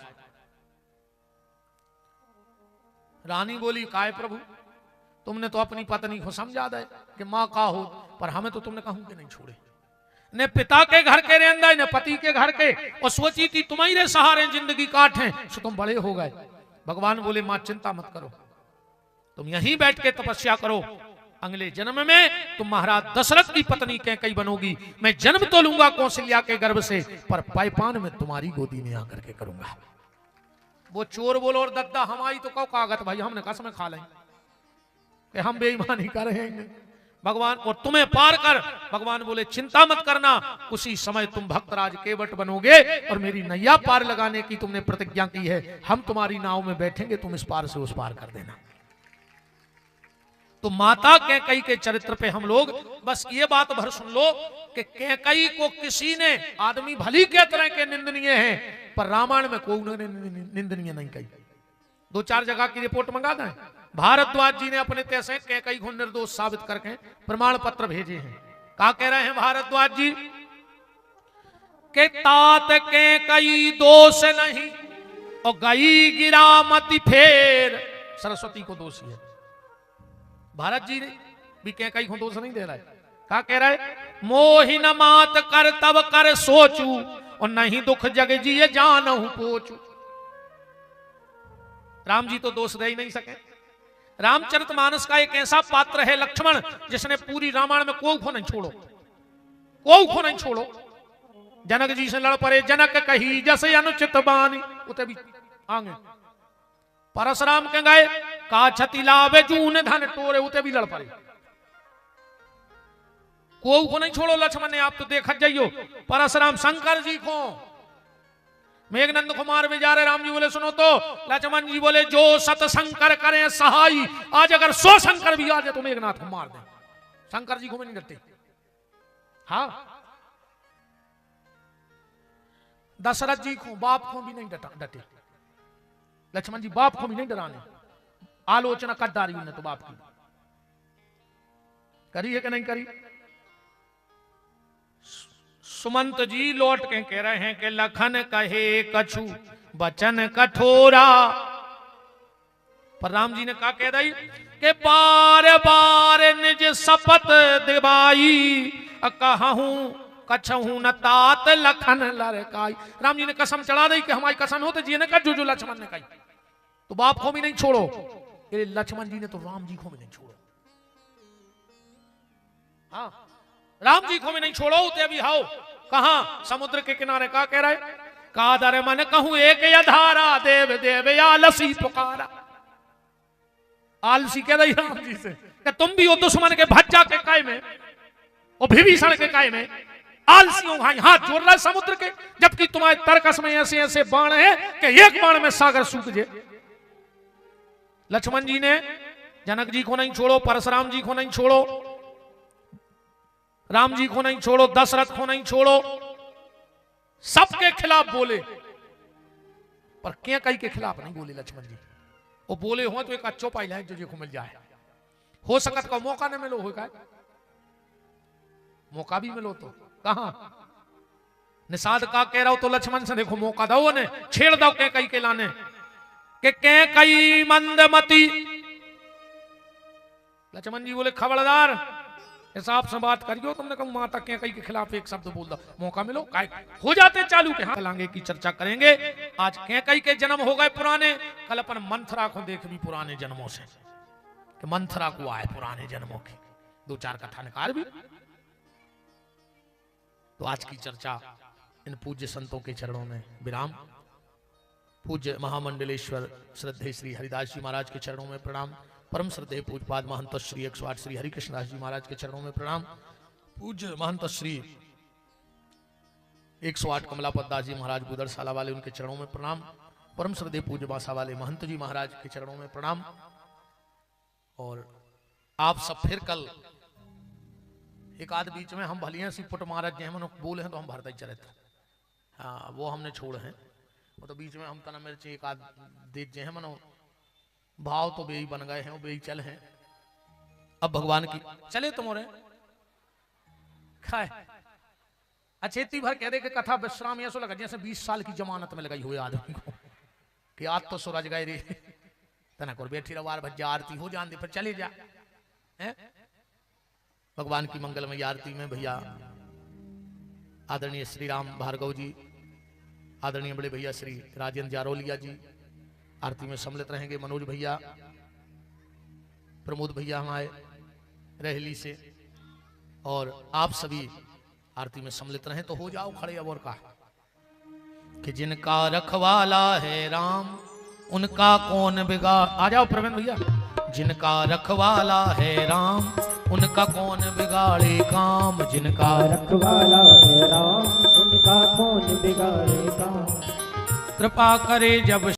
रानी बोली काय प्रभु, तुमने तो अपनी पत्नी को समझा दे कि मां का हो, पर हमें तो तुमने कहूं कि नहीं छोड़े। ने पिता के घर के रेंदा ने पति के घर के, और सोची थी तुम्हारे सहारे जिंदगी काटे, सो तुम बड़े हो गए। भगवान बोले मां चिंता मत करो, तुम यहीं बैठ के तपस्या करो, अगले जन्म में तुम महाराज दशरथ की पत्नी कैकई बनोगी। मैं जन्म तो लूंगा कौशल्या के गर्भ से, पर पायपान में तुम्हारी गोदी में आकर के करूंगा। वो चोर बोलो और दद्दा हमारी तो कौ कागत भाई, हमने कसम खा लें कि हम बेईमानी कर रहे हैं भगवान, और तुम्हें पार कर। भगवान बोले चिंता मत करना, उसी समय तुम भक्तराज केवट बनोगे और मेरी नैया पार लगाने की तुमने प्रतिज्ञा की है। हम तुम्हारी नाव में बैठेंगे, तुम इस पार से उस पार कर देना। तो माता कैकई के चरित्र पे हम लोग बस ये बात भर सुन लो कि कैकई को किसी ने, आदमी भली के तरह के निंदनीय है, पर रामायण में कोई उन्होंने निंदनीय नहीं कही। 2-4 जगह की रिपोर्ट मंगा दें। भारद्वाज जी ने अपने तैसे कैकई को निर्दोष साबित करके प्रमाण पत्र भेजे हैं। क्या कह रहे हैं भारद्वाज जी के तात कैकई दोष नहीं और गई गिरा मति फेर, सरस्वती को दोषी है। भारत जी भी कैकई को दोष नहीं दे रहा है। क्या कह रहा है, मोहि न मात कर तब कर सोचू और नहीं दुख जग जिए जानहु पोचू। राम जी तो दोष दे ही नहीं सके। रामचरितमानस का एक ऐसा पात्र है लक्ष्मण, जिसने पूरी रामायण में कोई को नहीं छोड़ो, कोई को नहीं छोड़ो। जनक जी से लड़ पड़े, जनक कही जैसे अनुचित बानी, उते भी आगे। परशुराम के गए का छति लावे जून धन टोरे, उते भी लड़ पड़े। कोई को नहीं छोड़ो लक्ष्मण ने। आप तो देखा जाइयो परशुराम शंकर जी को, मेघनंद कुमार में जा रहे, राम जी बोले सुनो तो, लक्ष्मण जी बोले जो सत शंकर करें सहाई, आज अगर 100 शंकर भी आ जाए तो मेघनाथ को मार दे। शंकर जी को भी नहीं डरते। हाँ, दशरथ जी को, बाप को भी नहीं डटे। लक्ष्मण जी बाप को भी नहीं डराने। आलोचना कर डारी उन्हें तो बाप की करी है कि नहीं करी। सुमंत जी लौट के कह रहे हैं कि लखन कहे कछु बचन कठोरा, पर राम जी ने कहा कह रही कि बार बार निज शपथ दिवाई, कहूं कछहू न तात लखन लड़काई। राम जी ने कसम चढ़ा दी कि हमारी कसम होते जी ने कहा जो लक्ष्मण ने कही, तो बाप को भी नहीं छोड़ो। लक्ष्मण जी ने तो राम जी को भी नहीं छोड़ो। हाँ, राम जी को भी नहीं छोड़ो। उते भी हाओ कहा समुद्र के किनारे। का कह रहा है, कादर मन कहूं एक यधारा, देव देव आलसी पुकारा। आलसी कह रही राम जी से कि तुम भी हो दुश्मन के भज्जा के काय में, और विभीषण के काय में आलसियों भाई हाथ जोड़ रहा है समुद्र के, जबकि तुम्हारे तरकस में ऐसे ऐसे बाण है कि एक बाण में सागर सूख जाए। लक्ष्मण जी ने जनक जी को नहीं छोड़ो, परशुराम जी को नहीं छोड़ो, राम जी को नहीं छोड़ो, दशरथ को नहीं छोड़ो, सबके खिलाफ बोले, पर कैकई के खिलाफ नहीं बोले लक्ष्मण जी। वो बोले हो तो एक अच्छो पाइल है जो को मिल जाए, हो सकत का मौका न मिलो, हो मौका भी मिलो तो कहां निषाद का कह रहा हो तो लक्ष्मण से देखो मौका दो ने, छेड़ दो कैकई के लाने के कैकई मंदमती। लक्ष्मण जी बोले खबरदार हिसाब से बात करियो, तुमने कहा माता कैकई के खिलाफ एक शब्द बोल दो, मौका मिलो काय हो जाते चालू के। लांगे की चर्चा करेंगे। आज कैकई के जन्म हो गए पुराने, कल अपन मंथरा को देख भी पुराने जन्मों से कि मंथरा को आए पुराने जन्मों की 2-4 कथा निकाल भी। तो आज की चर्चा इन पूज्य संतों के चरणों में विराम। पूज्य महामंडलेश्वर श्रद्धेय श्री हरिदास जी महाराज के चरणों में प्रणाम। परम श्रद्धेय पूज्यपाद महंत श्री 108 श्री हरिकृष्णदास जी महाराज के चरणों में प्रणाम। पूज्य महंत श्री 108 कमलापत दास जी महाराज बुदरशाला वाले, उनके चरणों में प्रणाम। परम श्रद्धेय पूज्य बासा वाले महंत जी महाराज के चरणों में प्रणाम। और आप सब फिर कल एक आध बीच में हम भलिया सी पुट महाराज जी हम बोले हैं तो हम भरता ही चले थे। हाँ, वो हमने छोड़ हैं, वो तो बीच में हम तना मिर्च एक आध देख जे हैं मनो भाव तो बेही बन गए हैं, वो बेही चल हैं। अब भगवान की चले तुम्हारे खाए अच्छा इतनी भर कह दे कि कथा विश्राम ऐसा लगा जैसे 20 साल की जमानत में लगाई हुई आदमी को कि आज तो सूरज गए रे तना कर बैठी रवार भज्जा आरती हो जान दे फिर चले जा। भगवान की मंगलमय आरती में भैया आदरणीय श्री राम भार्गव जी, आदरणीय बड़े भैया श्री राजेंद्र जारोलिया जी आरती में सम्मिलित रहेंगे। मनोज भैया प्रमोद भैया हम आए रहली से, और आप सभी आरती में सम्मिलित रहे, तो हो जाओ खड़े अब। और कहा कि जिनका रखवाला है राम उनका कौन बिगाड़, आ जाओ प्रवीण भैया। जिनका रखवाला है राम उनका कौन बिगाड़े काम, जिनका रखवाला है राम उनका कौन बिगाड़े काम। कृपा करे जब